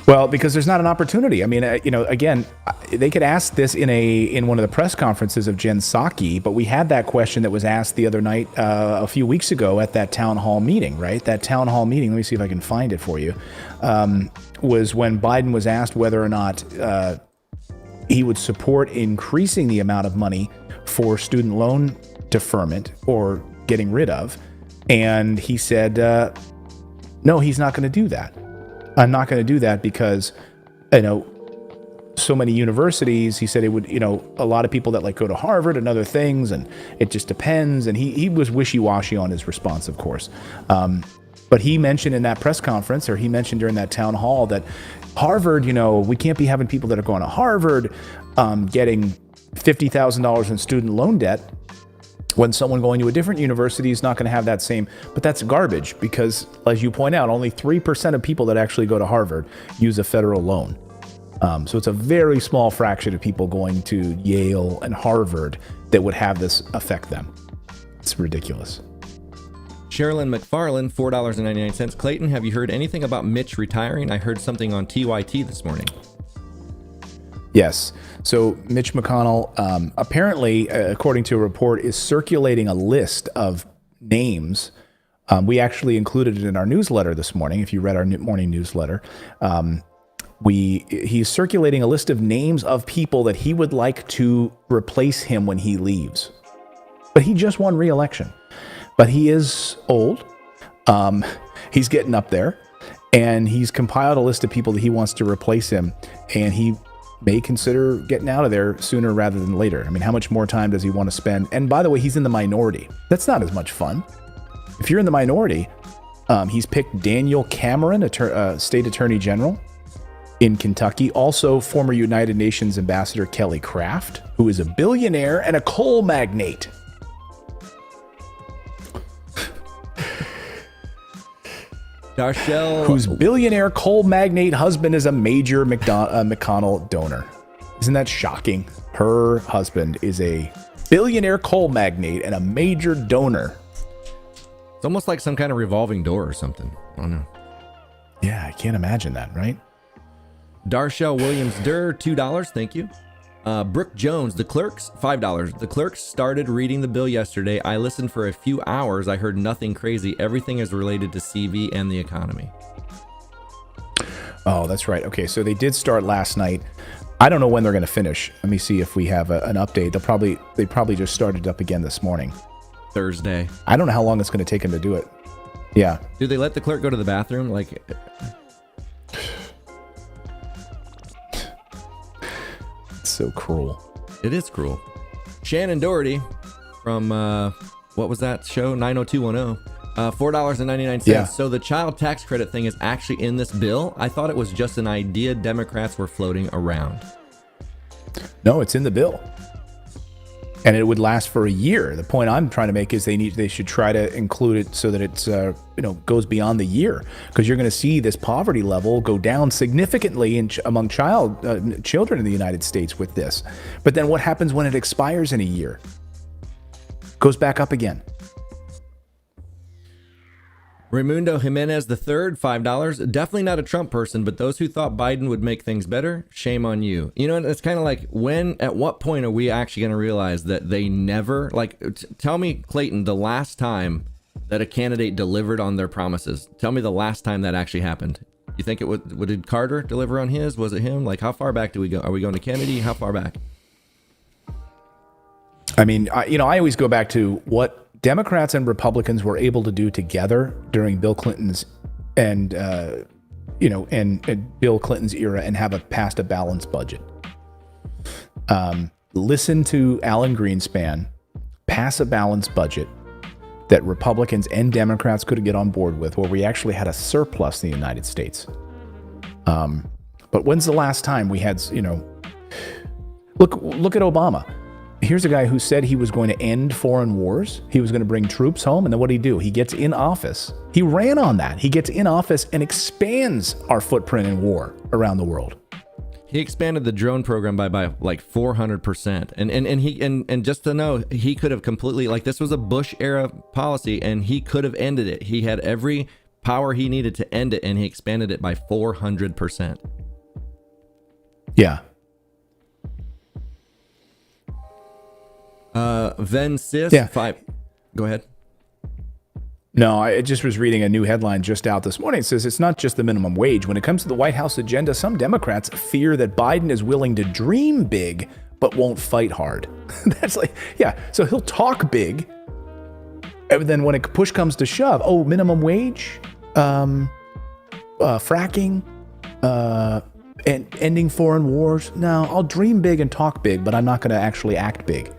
Well, because there's not an opportunity. I mean, again, they could ask this in one of the press conferences of Jen Psaki, but we had that question that was asked the other night, a few weeks ago at that town hall meeting, right? That town hall meeting, let me see if I can find it for you, was when Biden was asked whether or not he would support increasing the amount of money for student loan deferment or getting rid of. And he said, no, he's not going to do that. I'm not going to do that because, so many universities, he said it would, a lot of people that like go to Harvard and other things, and it just depends. And he was wishy-washy on his response, of course. But he mentioned in that press conference, or he mentioned during that town hall, that Harvard, we can't be having people that are going to Harvard getting $50,000 in student loan debt when someone going to a different university is not going to have that same. But that's garbage because, as you point out, only 3% of people that actually go to Harvard use a federal loan. So it's a very small fraction of people going to Yale and Harvard that would have this affect them. It's ridiculous. Sherilyn McFarland, $4.99. Clayton, have you heard anything about Mitch retiring? I heard something on TYT this morning. Yes. So Mitch McConnell, apparently, according to a report, is circulating a list of names. We actually included it in our newsletter this morning. If you read our morning newsletter, he's circulating a list of names of people that he would like to replace him when he leaves. But he just won re-election. But he is old. He's getting up there, and he's compiled a list of people that he wants to replace him, and he may consider getting out of there sooner rather than later. I mean, how much more time does he want to spend? And by the way, he's in the minority. That's not as much fun. If you're in the minority, he's picked Daniel Cameron, state attorney general in Kentucky. Also, former United Nations Ambassador Kelly Craft, who is a billionaire and a coal magnate. Darshell, whose billionaire coal magnate husband is a major McConnell donor. Isn't that shocking? Her husband is a billionaire coal magnate and a major donor. It's almost like some kind of revolving door or something. I don't know. Yeah, I can't imagine that, right? Darshell Williams-Durr, $2. Thank you. Brooke Jones, The Clerks, $5. The Clerks started reading the bill yesterday. I listened for a few hours. I heard nothing crazy. Everything is related to CV and the economy. Oh, that's right. Okay, so they did start last night. I don't know when they're going to finish. Let me see if we have an update. They probably just started up again this morning. Thursday. I don't know how long it's going to take them to do it. Yeah. Do they let the clerk go to the bathroom? Like... so cruel. It is cruel. Shannon Doherty from what was that show? 90210. $4.99. Yeah. So the child tax credit thing is actually in this bill. I thought it was just an idea Democrats were floating around. No, it's in the bill. And it would last for a year. The point I'm trying to make is they should try to include it so that it's goes beyond the year, because you're going to see this poverty level go down significantly among children in the United States with this. But then what happens when it expires in a year? Goes back up again. Raimundo Jimenez III, $5. Definitely not a Trump person, but those who thought Biden would make things better, shame on you. You know, it's kind of like, at what point are we actually going to realize that they never, tell me, Clayton, the last time that a candidate delivered on their promises. Tell me the last time that actually happened. You think did Carter deliver on his? Was it him? Like, how far back do we go? Are we going to Kennedy? How far back? I mean, I always go back to what Democrats and Republicans were able to do together during Bill Clinton's and Bill Clinton's era, and have passed a balanced budget. Listen to Alan Greenspan pass a balanced budget that Republicans and Democrats could get on board with, where we actually had a surplus in the United States. But when's the last time we had, look at Obama. Here's a guy who said he was going to end foreign wars. He was going to bring troops home. And then what did he do? He gets in office. He ran on that. He gets in office and expands our footprint in war around the world. He expanded the drone program by like 400%. And just to know, he could have completely, this was a Bush era policy, and he could have ended it. He had every power he needed to end it, and he expanded it by 400%. Yeah. Ven Sis, yeah. 5. Go ahead. No, I just was reading a new headline just out this morning. It says it's not just the minimum wage. When it comes to the White House agenda, some Democrats fear that Biden is willing to dream big, but won't fight hard. That's so he'll talk big, and then when push comes to shove, minimum wage, fracking, and ending foreign wars. No, I'll dream big and talk big, but I'm not going to actually act big.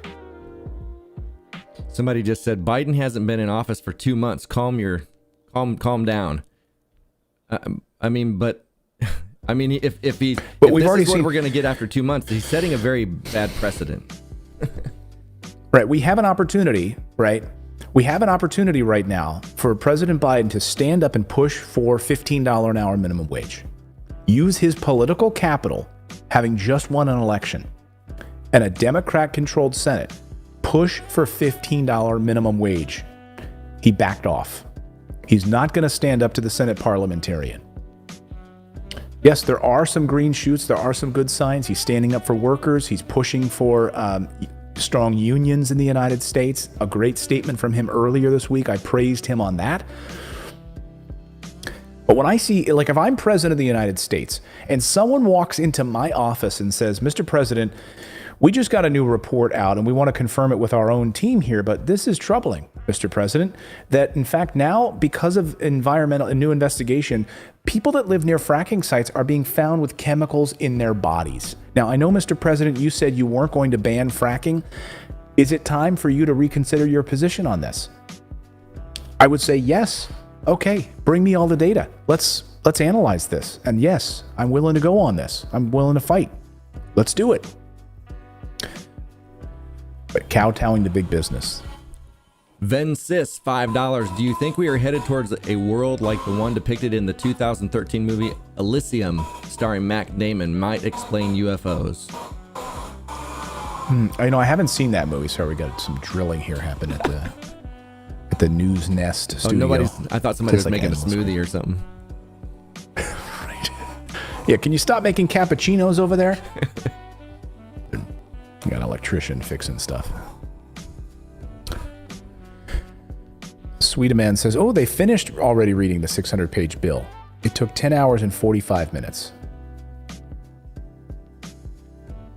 Somebody just said Biden hasn't been in office for 2 months. Calm down. If we've already seen what we're going to get after 2 months, he's setting a very bad precedent. Right. We have an opportunity, right? We have an opportunity right now for President Biden to stand up and push for $15 an hour minimum wage. Use his political capital, having just won an election, and a Democrat-controlled Senate, push for $15 minimum wage. He backed off. He's not going to stand up to the Senate parliamentarian. Yes, there are some green shoots. There are some good signs. He's standing up for workers. He's pushing for strong unions in the United States. A great statement from him earlier this week. I praised him on that. But when I see, like, if I'm president of the United States and someone walks into my office and says, Mr. President, we just got a new report out and we want to confirm it with our own team here, but this is troubling, Mr. President, that in fact now, because of a new investigation, people that live near fracking sites are being found with chemicals in their bodies. Now, I know, Mr. President, you said you weren't going to ban fracking. Is it time for you to reconsider your position on this? I would say yes. Okay, bring me all the data. Let's analyze this. And yes, I'm willing to go on this. I'm willing to fight. Let's do it. But kowtowing to big business. Vensis, $5. Do you think we are headed towards a world like the one depicted in the 2013 movie Elysium, starring Matt Damon, might explain UFOs? I haven't seen that movie. Sorry, we got some drilling here happen at the News Nest studio. I thought somebody was making a smoothie or something. Right. Yeah, can you stop making cappuccinos over there? You got an electrician fixing stuff. Sweetaman says, oh, they finished already reading the 600-page bill. It took 10 hours and 45 minutes.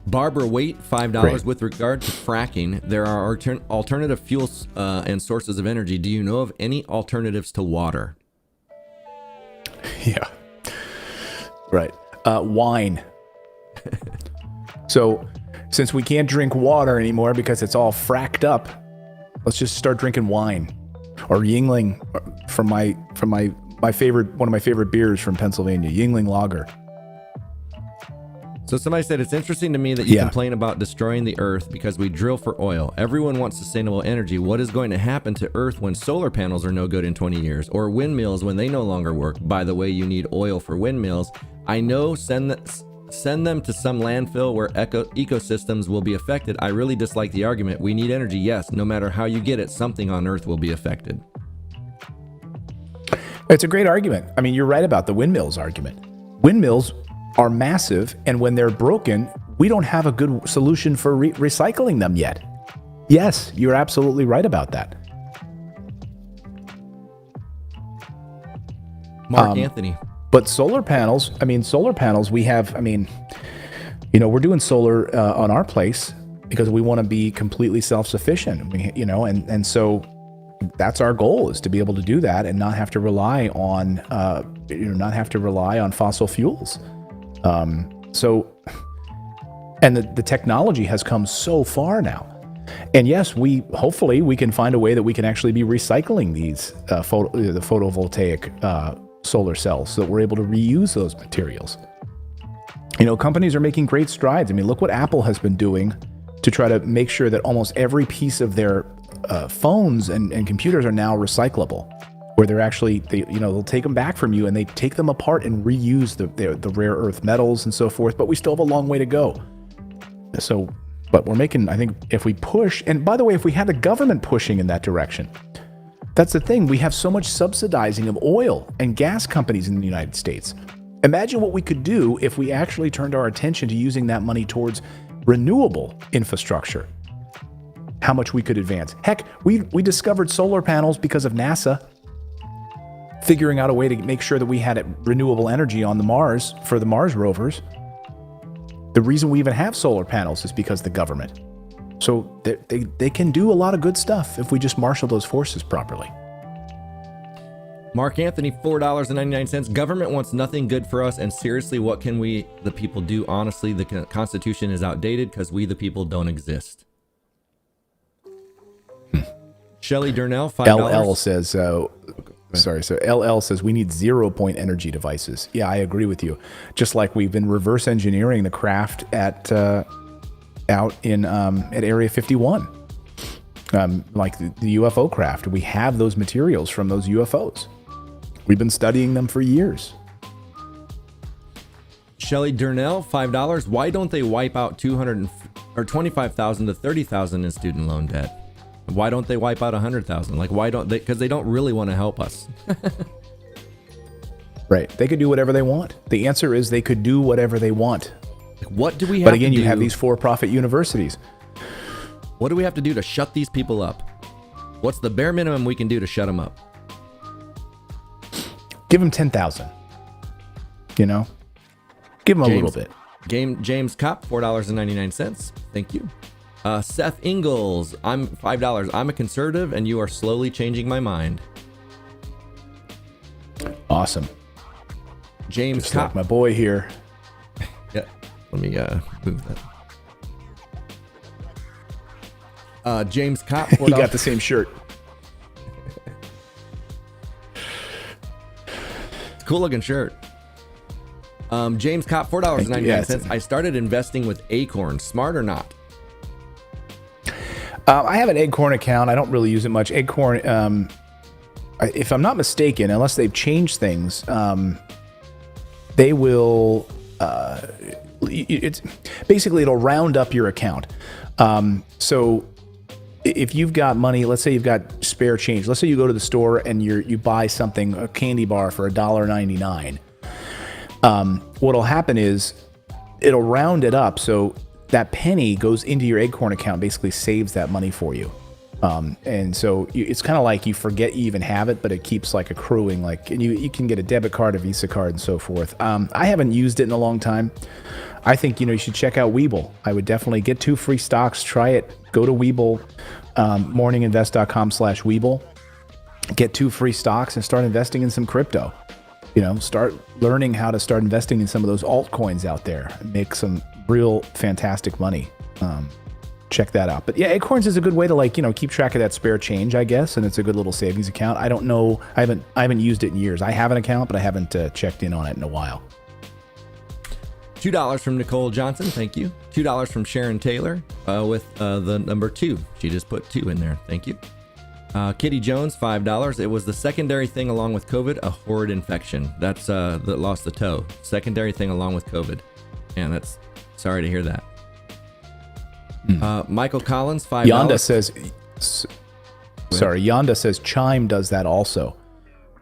Barbara Waite, $5. Great. With regard to fracking, there are alternative fuels and sources of energy. Do you know of any alternatives to water? Yeah. Right. Wine. So, since we can't drink water anymore because it's all fracked up, let's just start drinking wine. Or Yingling, from my favorite, one of my favorite beers from Pennsylvania, Yingling Lager. So somebody said, it's interesting to me that you complain about destroying the earth because we drill for oil. Everyone wants sustainable energy. What is going to happen to earth when solar panels are no good in 20 years? Or windmills when they no longer work? By the way, you need oil for windmills. I know, send them to some landfill where ecosystems will be affected. I really dislike the argument. We need energy. Yes, no matter how you get it, something on earth will be affected. It's a great argument. I mean, you're right about the windmills argument. Windmills are massive, and when they're broken, we don't have a good solution for recycling them yet. Yes, you're absolutely right about that. Mark Anthony. But solar panels, we have, we're doing solar on our place because we want to be completely self-sufficient, and so that's our goal, is to be able to do that and not have to rely on, fossil fuels. And the technology has come so far now. And yes, hopefully we can find a way that we can actually be recycling these the photovoltaic solar cells so that we're able to reuse those materials. Companies are making great strides. I mean, look what Apple has been doing to try to make sure that almost every piece of their phones and computers are now recyclable, where they're actually, they'll take them back from you and they take them apart and reuse the rare earth metals and so forth, but we still have a long way to go. So, but we're making, I think, if we push, and by the way, if we had the government pushing in that direction, that's the thing, we have so much subsidizing of oil and gas companies in the United States. Imagine what we could do if we actually turned our attention to using that money towards renewable infrastructure. How much we could advance. Heck, we discovered solar panels because of NASA figuring out a way to make sure that we had renewable energy on the Mars for the Mars rovers. The reason we even have solar panels is because of the government. So they can do a lot of good stuff if we just marshal those forces properly. Mark Anthony, $4.99. Government wants nothing good for us, and seriously, what can we, the people, do? Honestly, the Constitution is outdated because we, the people, don't exist. Shelley Durnell, $5. LL says, so LL says we need 0 point energy devices. Yeah, I agree with you. Just like we've been reverse engineering the craft at out in at Area 51, like the UFO craft. We have those materials from those UFOs. We've been studying them for years. Shelley Durnell, $5. Why don't they wipe out 25,000 to 30,000 in student loan debt? Why don't they wipe out 100,000? Like, why don't they? Because they don't really want to help us. Right. They could do whatever they want. The answer is they could do whatever they want. What do we have But again, to do? you have these for-profit universities. What do we have to do to shut these people up? What's the bare minimum we can do to shut them up? Give them 10,000. You know, give them a little bit. James Kopp, $4.99. Thank you. Seth Ingalls, I'm $5. I'm a conservative, and you are slowly changing my mind. Awesome. James Just Kopp, like my boy here. Yeah, let me move that. James Kopp, $4. He got the same shirt. It's a cool looking shirt. James Kopp, $4.99. Yes. I started investing with Acorn. Smart or not? I have an Acorn account. I don't really use it much. Acorn, if I'm not mistaken, unless they've changed things, they will. It's basically it'll round up your account. So if you've got money, let's say you've got spare change. Let's say you go to the store and you buy something, a candy bar for $1.99. What'll happen is it'll round it up so that penny goes into your Acorn account, basically saves that money for you. And so it's kind of like you forget you even have it, but it keeps like accruing, and you can get a debit card, a Visa card, and so forth. I haven't used it in a long time. I think, you should check out Webull. I would definitely get 2 free stocks, try it, go to Webull, morninginvest.com/Webull, get 2 free stocks and start investing in some crypto. Start learning how to start investing in some of those altcoins out there and make some real fantastic money. Check that out. But yeah, Acorns is a good way to keep track of that spare change, I guess, and it's a good little savings account. I don't know, I haven't used it in years. I have an account, but I haven't checked in on it in a while. $2 from Nicole Johnson, thank you. $2 from Sharon Taylor with the number 2. She just put 2 in there, thank you. Kitty Jones, $5. It was the secondary thing along with COVID, a horrid infection. That's that lost the toe. Secondary thing along with COVID. And that's sorry to hear that. Michael Collins, $5. Yonda says, Yonda says Chime does that also.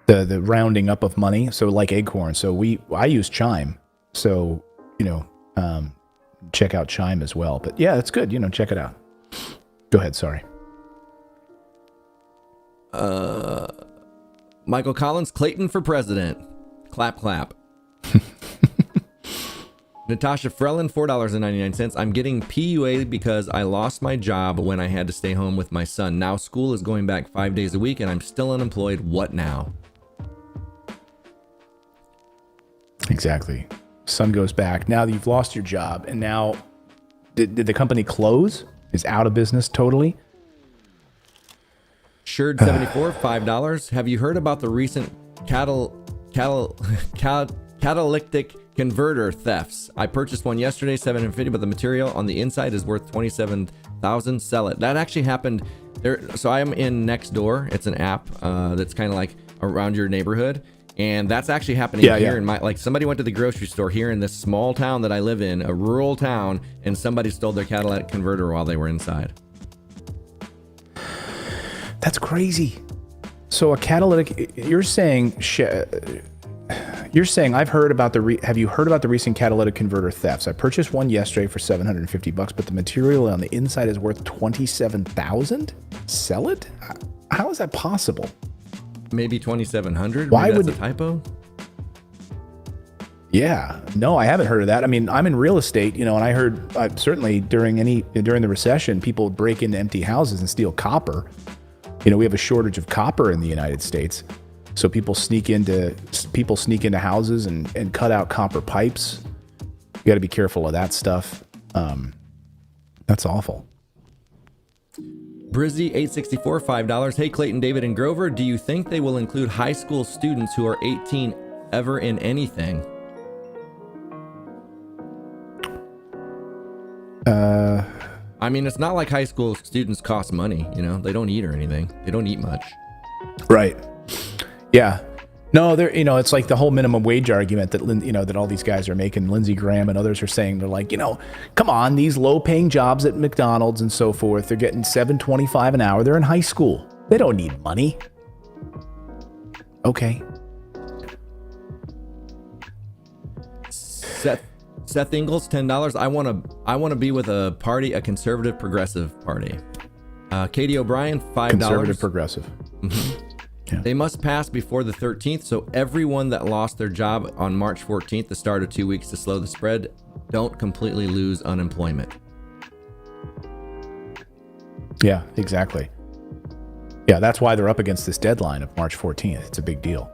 The rounding up of money. So like Acorn. So I use Chime. So, check out Chime as well. But yeah, it's good. Check it out. Go ahead. Sorry. Michael Collins, Clayton for president. Clap, clap. Natasha Frelin, $4.99. I'm getting PUA because I lost my job when I had to stay home with my son. Now school is going back 5 days a week and I'm still unemployed. What now? Exactly. Son goes back. Now that you've lost your job, and now did the company close? Is out of business totally? Sherd74, $5. Have you heard about the recent catalytic converter thefts? I purchased one yesterday, $750, but the material on the inside is worth $27,000. Sell it. That actually happened there. So I'm in Nextdoor. It's an app that's kind of like around your neighborhood. And that's actually happening here in my, somebody went to the grocery store here in this small town that I live in, a rural town, and somebody stole their catalytic converter while they were inside. That's crazy. So a catalytic, you're saying I've heard about have you heard about the recent catalytic converter thefts? I purchased one yesterday for $750, but the material on the inside is worth $27,000? Sell it? How is that possible? Maybe 2,700. Why would that's a typo? Yeah, no, I haven't heard of that. I mean, I'm in real estate, and I heard certainly during the recession, people break into empty houses and steal copper. We have a shortage of copper in the United States, so people sneak into houses and cut out copper pipes. You got to be careful of that stuff. That's awful. Brizzy864, $5. Hey, Clayton, David, and Grover, do you think they will include high school students who are 18 ever in anything? I mean, it's not like high school students cost money, they don't eat or anything. They don't eat much. Right. Yeah. No, it's like the whole minimum wage argument that, that all these guys are making. Lindsey Graham and others are saying, they're like, come on, these low paying jobs at McDonald's and so forth, they're getting $7.25 an hour. They're in high school. They don't need money. Okay. Seth Ingalls, $10. I want to be with a party, a conservative progressive party. Katie O'Brien, $5. Conservative progressive. Mm-hmm. Yeah. They must pass before the 13th, so everyone that lost their job on March 14th, the start of 2 weeks to slow the spread, don't completely lose unemployment. Yeah, exactly. Yeah, that's why they're up against this deadline of March 14th. It's a big deal.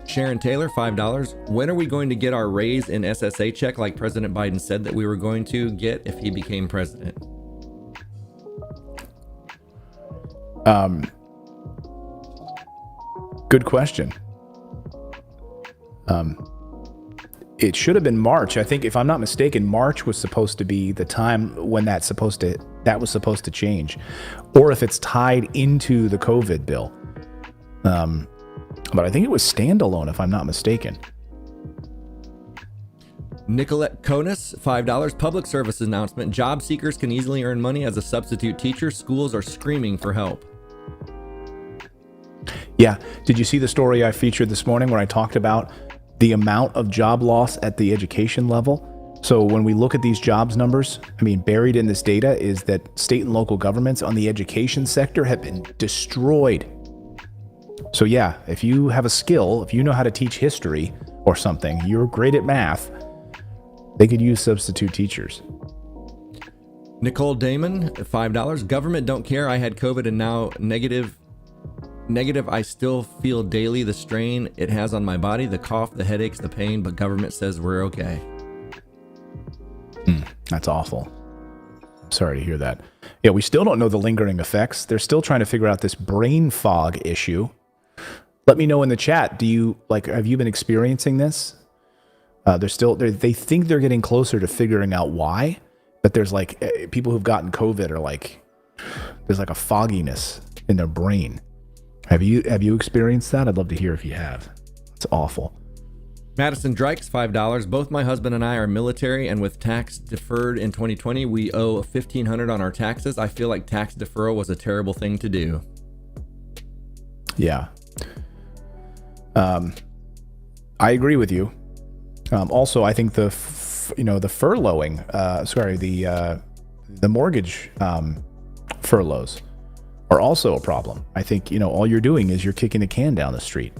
Sharon Taylor, $5. When are we going to get our raise in SSA check like President Biden said that we were going to get if he became president? Good question. It should have been March. I think, if I'm not mistaken, March was supposed to be the time when that was supposed to change, or if it's tied into the COVID bill. But I think it was standalone, if I'm not mistaken. Nicolette Konis, $5. Public service announcement. Job seekers can easily earn money as a substitute teacher. Schools are screaming for help. Yeah. Did you see the story I featured this morning where I talked about the amount of job loss at the education level? So when we look at these jobs numbers, I mean, buried in this data is that state and local governments on the education sector have been destroyed. So yeah, if you have a skill, if you know how to teach history or something, you're great at math, they could use substitute teachers. Nicole Damon, $5. Government don't care. I had COVID and now negative. I still feel daily the strain it has on my body, the cough, the headaches, the pain, but government says we're okay. That's awful. Sorry to hear that. Yeah, we still don't know the lingering effects. They're still trying to figure out this brain fog issue. Let me know in the chat. Have you been experiencing this? They think they're getting closer to figuring out why, but there's people who've gotten COVID there's like a fogginess in their brain. Have you experienced that? I'd love to hear if you have. It's awful. Madison Dykes, $5. Both my husband and I are military, and with tax deferred in 2020, we owe $1,500 on our taxes. I feel like tax deferral was a terrible thing to do. Yeah. I agree with you. Also, I think the furloughing, the mortgage furloughs are also a problem. I think, all you're doing is you're kicking the can down the street.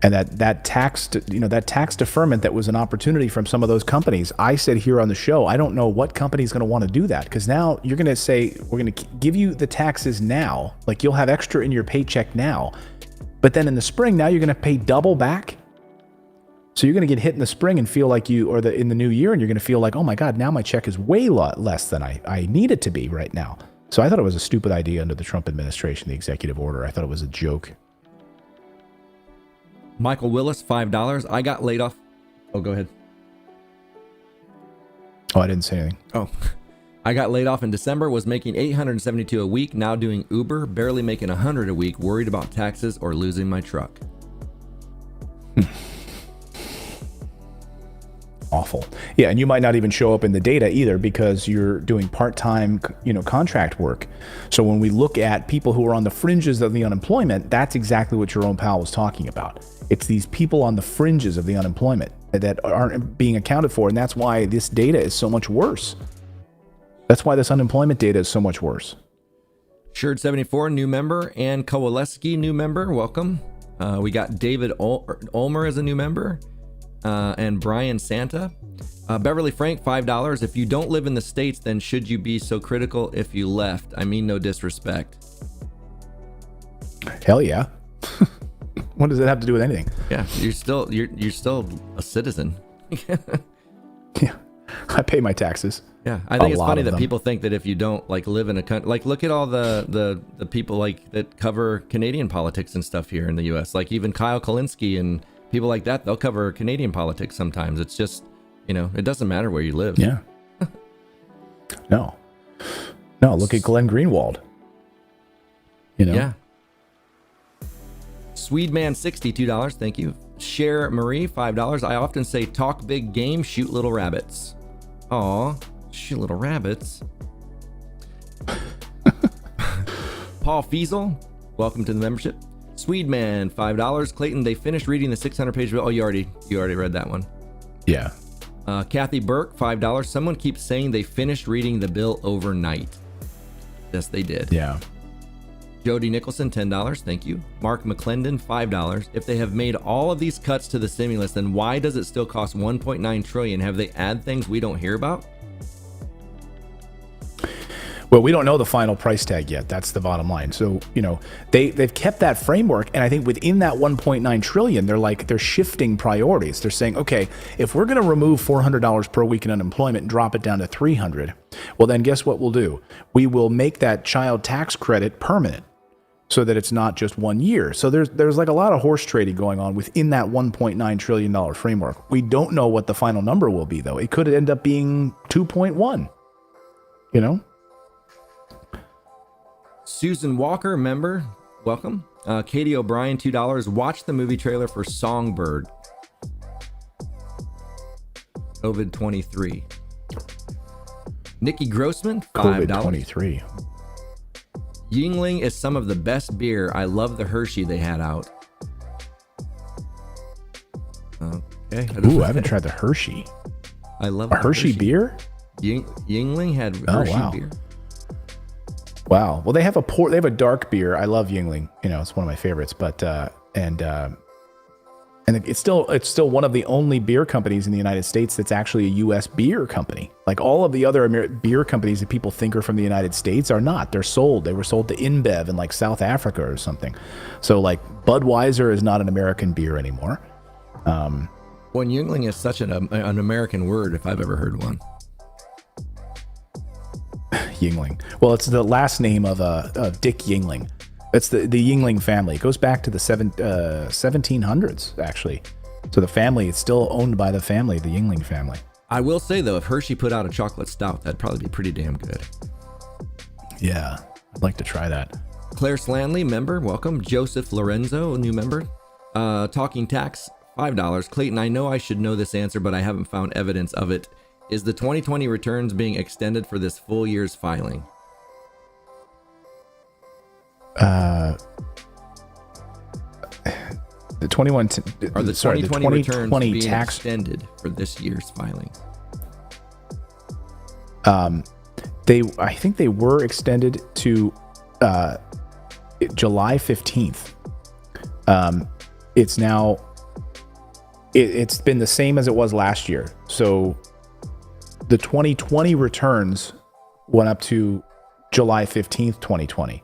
And that tax deferment that was an opportunity from some of those companies. I said here on the show, I don't know what company is going to want to do that, because now you're going to say, we're going to give you the taxes now, like you'll have extra in your paycheck now, but then in the spring, now you're going to pay double back. So you're going to get hit in the spring and feel like in the new year, and you're going to feel like, oh my God, now my check is way less than I need it to be right now. So I thought it was a stupid idea under the Trump administration, the executive order. I thought it was a joke. Michael Willis, $5. I got laid off. Oh, go ahead. Oh, I didn't say anything. Oh, I got laid off in December, was making $872 a week, now doing Uber, barely making $100 a week, worried about taxes or losing my truck. Awful. Yeah, and you might not even show up in the data either because you're doing part-time, contract work. So when we look at people who are on the fringes of the unemployment, that's exactly what Jerome Powell was talking about. It's these people on the fringes of the unemployment that aren't being accounted for, and that's why this data is so much worse. That's why this unemployment data is so much worse. Sherd74, new member, and Kowaleski, new member. Welcome. We got David Ulmer as a new member. And Brian Santa. Beverly Frank, $5. If you don't live in the States, then should you be so critical if you left? I mean, no disrespect. Hell yeah. What does it have to do with anything? Yeah, you're still a citizen. Yeah, I pay my taxes. Yeah, I think it's funny that people think that if you don't live in a country, look at all the people that cover Canadian politics and stuff here in the U.S. Like even Kyle Kulinski and people like that, they'll cover Canadian politics sometimes. It's just, it doesn't matter where you live. Yeah. No, look at Glenn Greenwald. Yeah. Swedeman, $62. Thank you. Cher Marie, $5. I often say talk big game, shoot little rabbits. Aw, shoot little rabbits. Paul Fiesel, welcome to the membership. Swedeman, $5. Clayton, they finished reading the 600-page bill. Oh, you already read that one. Yeah. Kathy Burke, $5. Someone keeps saying they finished reading the bill overnight. Yes, they did. Yeah. Jody Nicholson, $10. Thank you. Mark McClendon, $5. If they have made all of these cuts to the stimulus, then why does it still cost $1.9 trillion? Have they add things we don't hear about? Well, we don't know the final price tag yet. That's the bottom line. So, they've kept that framework, and I think within that 1.9 trillion, they're shifting priorities. They're saying, okay, if we're going to remove $400 per week in unemployment and drop it down to $300, well, then guess what we'll do? We will make that child tax credit permanent, so that it's not just 1 year. So there's like a lot of horse trading going on within that $1.9 trillion framework. We don't know what the final number will be, though. It could end up being 2.1. Susan Walker, member, welcome. Katie O'Brien, $2. Watch the movie trailer for Songbird. COVID-23. Nikki Grossman, $5. COVID-23. Yingling is some of the best beer. I love the Hershey they had out. Okay. Ooh, I haven't tried the Hershey. I love a Hershey beer. Yingling had Hershey beer. Wow. Well, they have a dark beer. I love Yingling. It's one of my favorites. But and it's still one of the only beer companies in the United States that's actually a U.S. beer company. Like all of the other beer companies that people think are from the United States are not. They were sold to InBev in like South Africa or something. So like Budweiser is not an American beer anymore. Well, Yingling is such an American word if I've ever heard one. Yingling. Well, it's the last name of Dick Yingling. It's the Yingling family. It goes back to the 1700s, actually. So the family, it's still owned by the family, the Yingling family. I will say, though, if Hershey put out a chocolate stout, that'd probably be pretty damn good. Yeah, I'd like to try that. Claire Slanley, member, welcome. Joseph Lorenzo, new member. Talking Tax, $5. Clayton, I know I should know this answer, but I haven't found evidence of it. Is the 2020 returns being extended for this full year's filing? The 2020 returns being tax extended for this year's filing? I think they were extended to July 15th. It's now it's been the same as it was last year. So the 2020 returns went up to July 15th, 2020.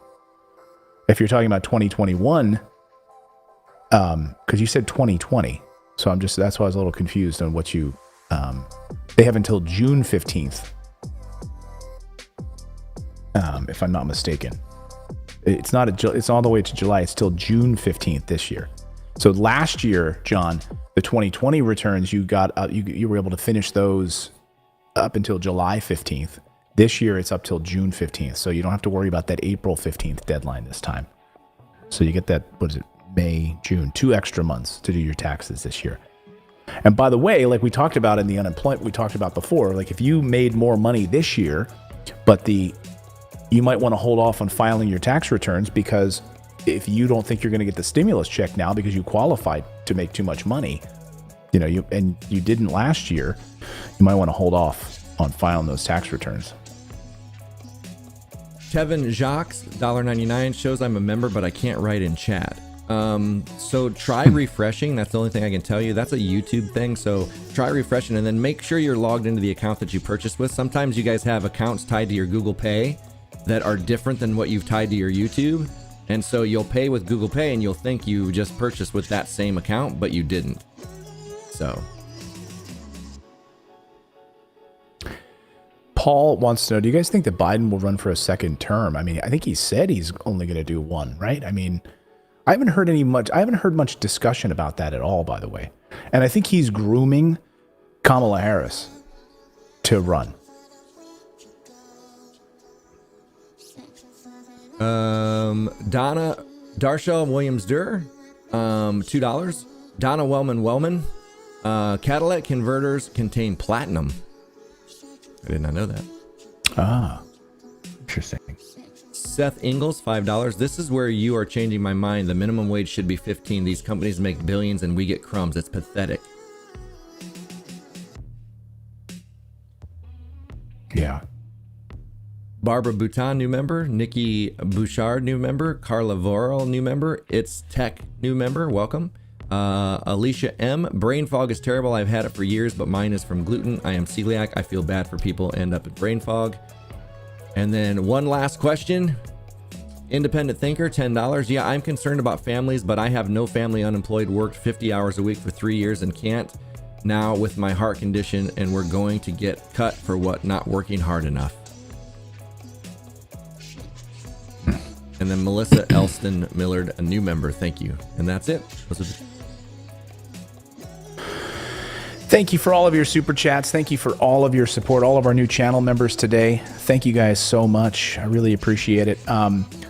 If you're talking about 2021, because you said 2020, so that's why I was a little confused on what you. They have until June 15th, if I'm not mistaken. It's all the way to July. It's till June 15th this year. So last year, John, the 2020 returns you got, you were able to finish those up until July 15th. This year, it's up till June 15th. So you don't have to worry about that April 15th deadline this time. So you get that, May, June, 2 extra months to do your taxes this year. And by the way, like we talked about in the unemployment, we talked about before, like if you made more money this year, but you might want to hold off on filing your tax returns, because if you don't think you're going to get the stimulus check now because you qualified to make too much money, you didn't last year, you might want to hold off on filing those tax returns. Kevin Jacques, $1.99, shows I'm a member, but I can't write in chat. So try refreshing. That's the only thing I can tell you. That's a YouTube thing. So try refreshing and then make sure you're logged into the account that you purchased with. Sometimes you guys have accounts tied to your Google Pay that are different than what you've tied to your YouTube. And so you'll pay with Google Pay and you'll think you just purchased with that same account, but you didn't. So. Paul wants to know, do you guys think that Biden will run for a second term? I mean, I think he said he's only going to do one, right? I mean, I haven't heard much discussion about that at all, by the way. And I think he's grooming Kamala Harris to run. Darshell Williams-Durr, $2. Donna Wellman, catalytic converters contain platinum. I did not know that. Ah, interesting. Seth Ingalls, $5. This is where you are changing my mind. The minimum wage should be $15. These companies make billions and we get crumbs. It's pathetic. Yeah. Barbara Bouton, new member. Nikki Bouchard, new member. Carla Vorel, new member. It's Tech, new member. Welcome. Alicia M. Brain fog is terrible. I've had it for years, but mine is from gluten. I am celiac. I feel bad for people who end up in brain fog. And then one last question. Independent thinker, $10. Yeah, I'm concerned about families, but I have no family unemployed, worked 50 hours a week for 3 years and can't now with my heart condition, and we're going to get cut for what? Not working hard enough. And then Melissa Elston Millard, a new member. Thank you. And that's it. Thank you for all of your super chats. Thank you for all of your support, all of our new channel members today. Thank you guys so much. I really appreciate it.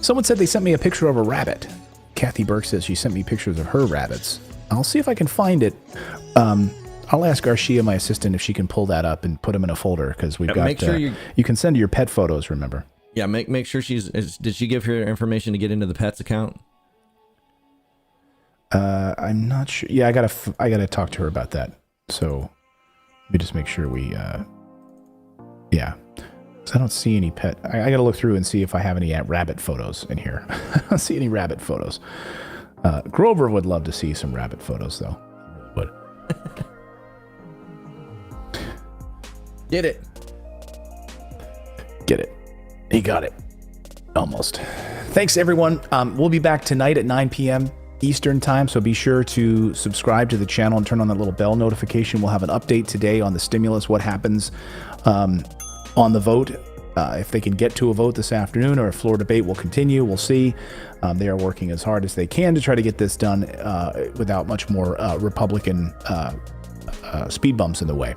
Someone said they sent me a picture of a rabbit. Kathy Burke says she sent me pictures of her rabbits. I'll see if I can find it. I'll ask Arshia, my assistant, if she can pull that up and put them in a folder, because we've got. Make sure you can send your pet photos. Remember? Yeah, make sure did she give her information to get into the Pets account? I'm not sure. Yeah, I gotta talk to her about that. So let me just make sure we, yeah. So I don't see any pet. I gotta look through and see if I have any rabbit photos in here. I don't see any rabbit photos. Grover would love to see some rabbit photos, though. Would. Get it. Get it. He got it. Almost. Thanks, everyone. We'll be back tonight at 9 p.m. Eastern time, so be sure to subscribe to the channel and turn on that little bell notification. We'll have an update today on the stimulus, what happens on the vote, if they can get to a vote this afternoon, or if floor debate will continue. We'll see. They are working as hard as they can to try to get this done without much more Republican speed bumps in the way.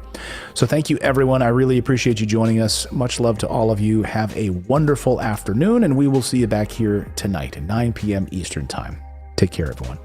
So thank you, everyone. I really appreciate you joining us. Much love to all of you. Have a wonderful afternoon, and we will see you back here tonight at 9 p.m. Eastern time. Take care, everyone.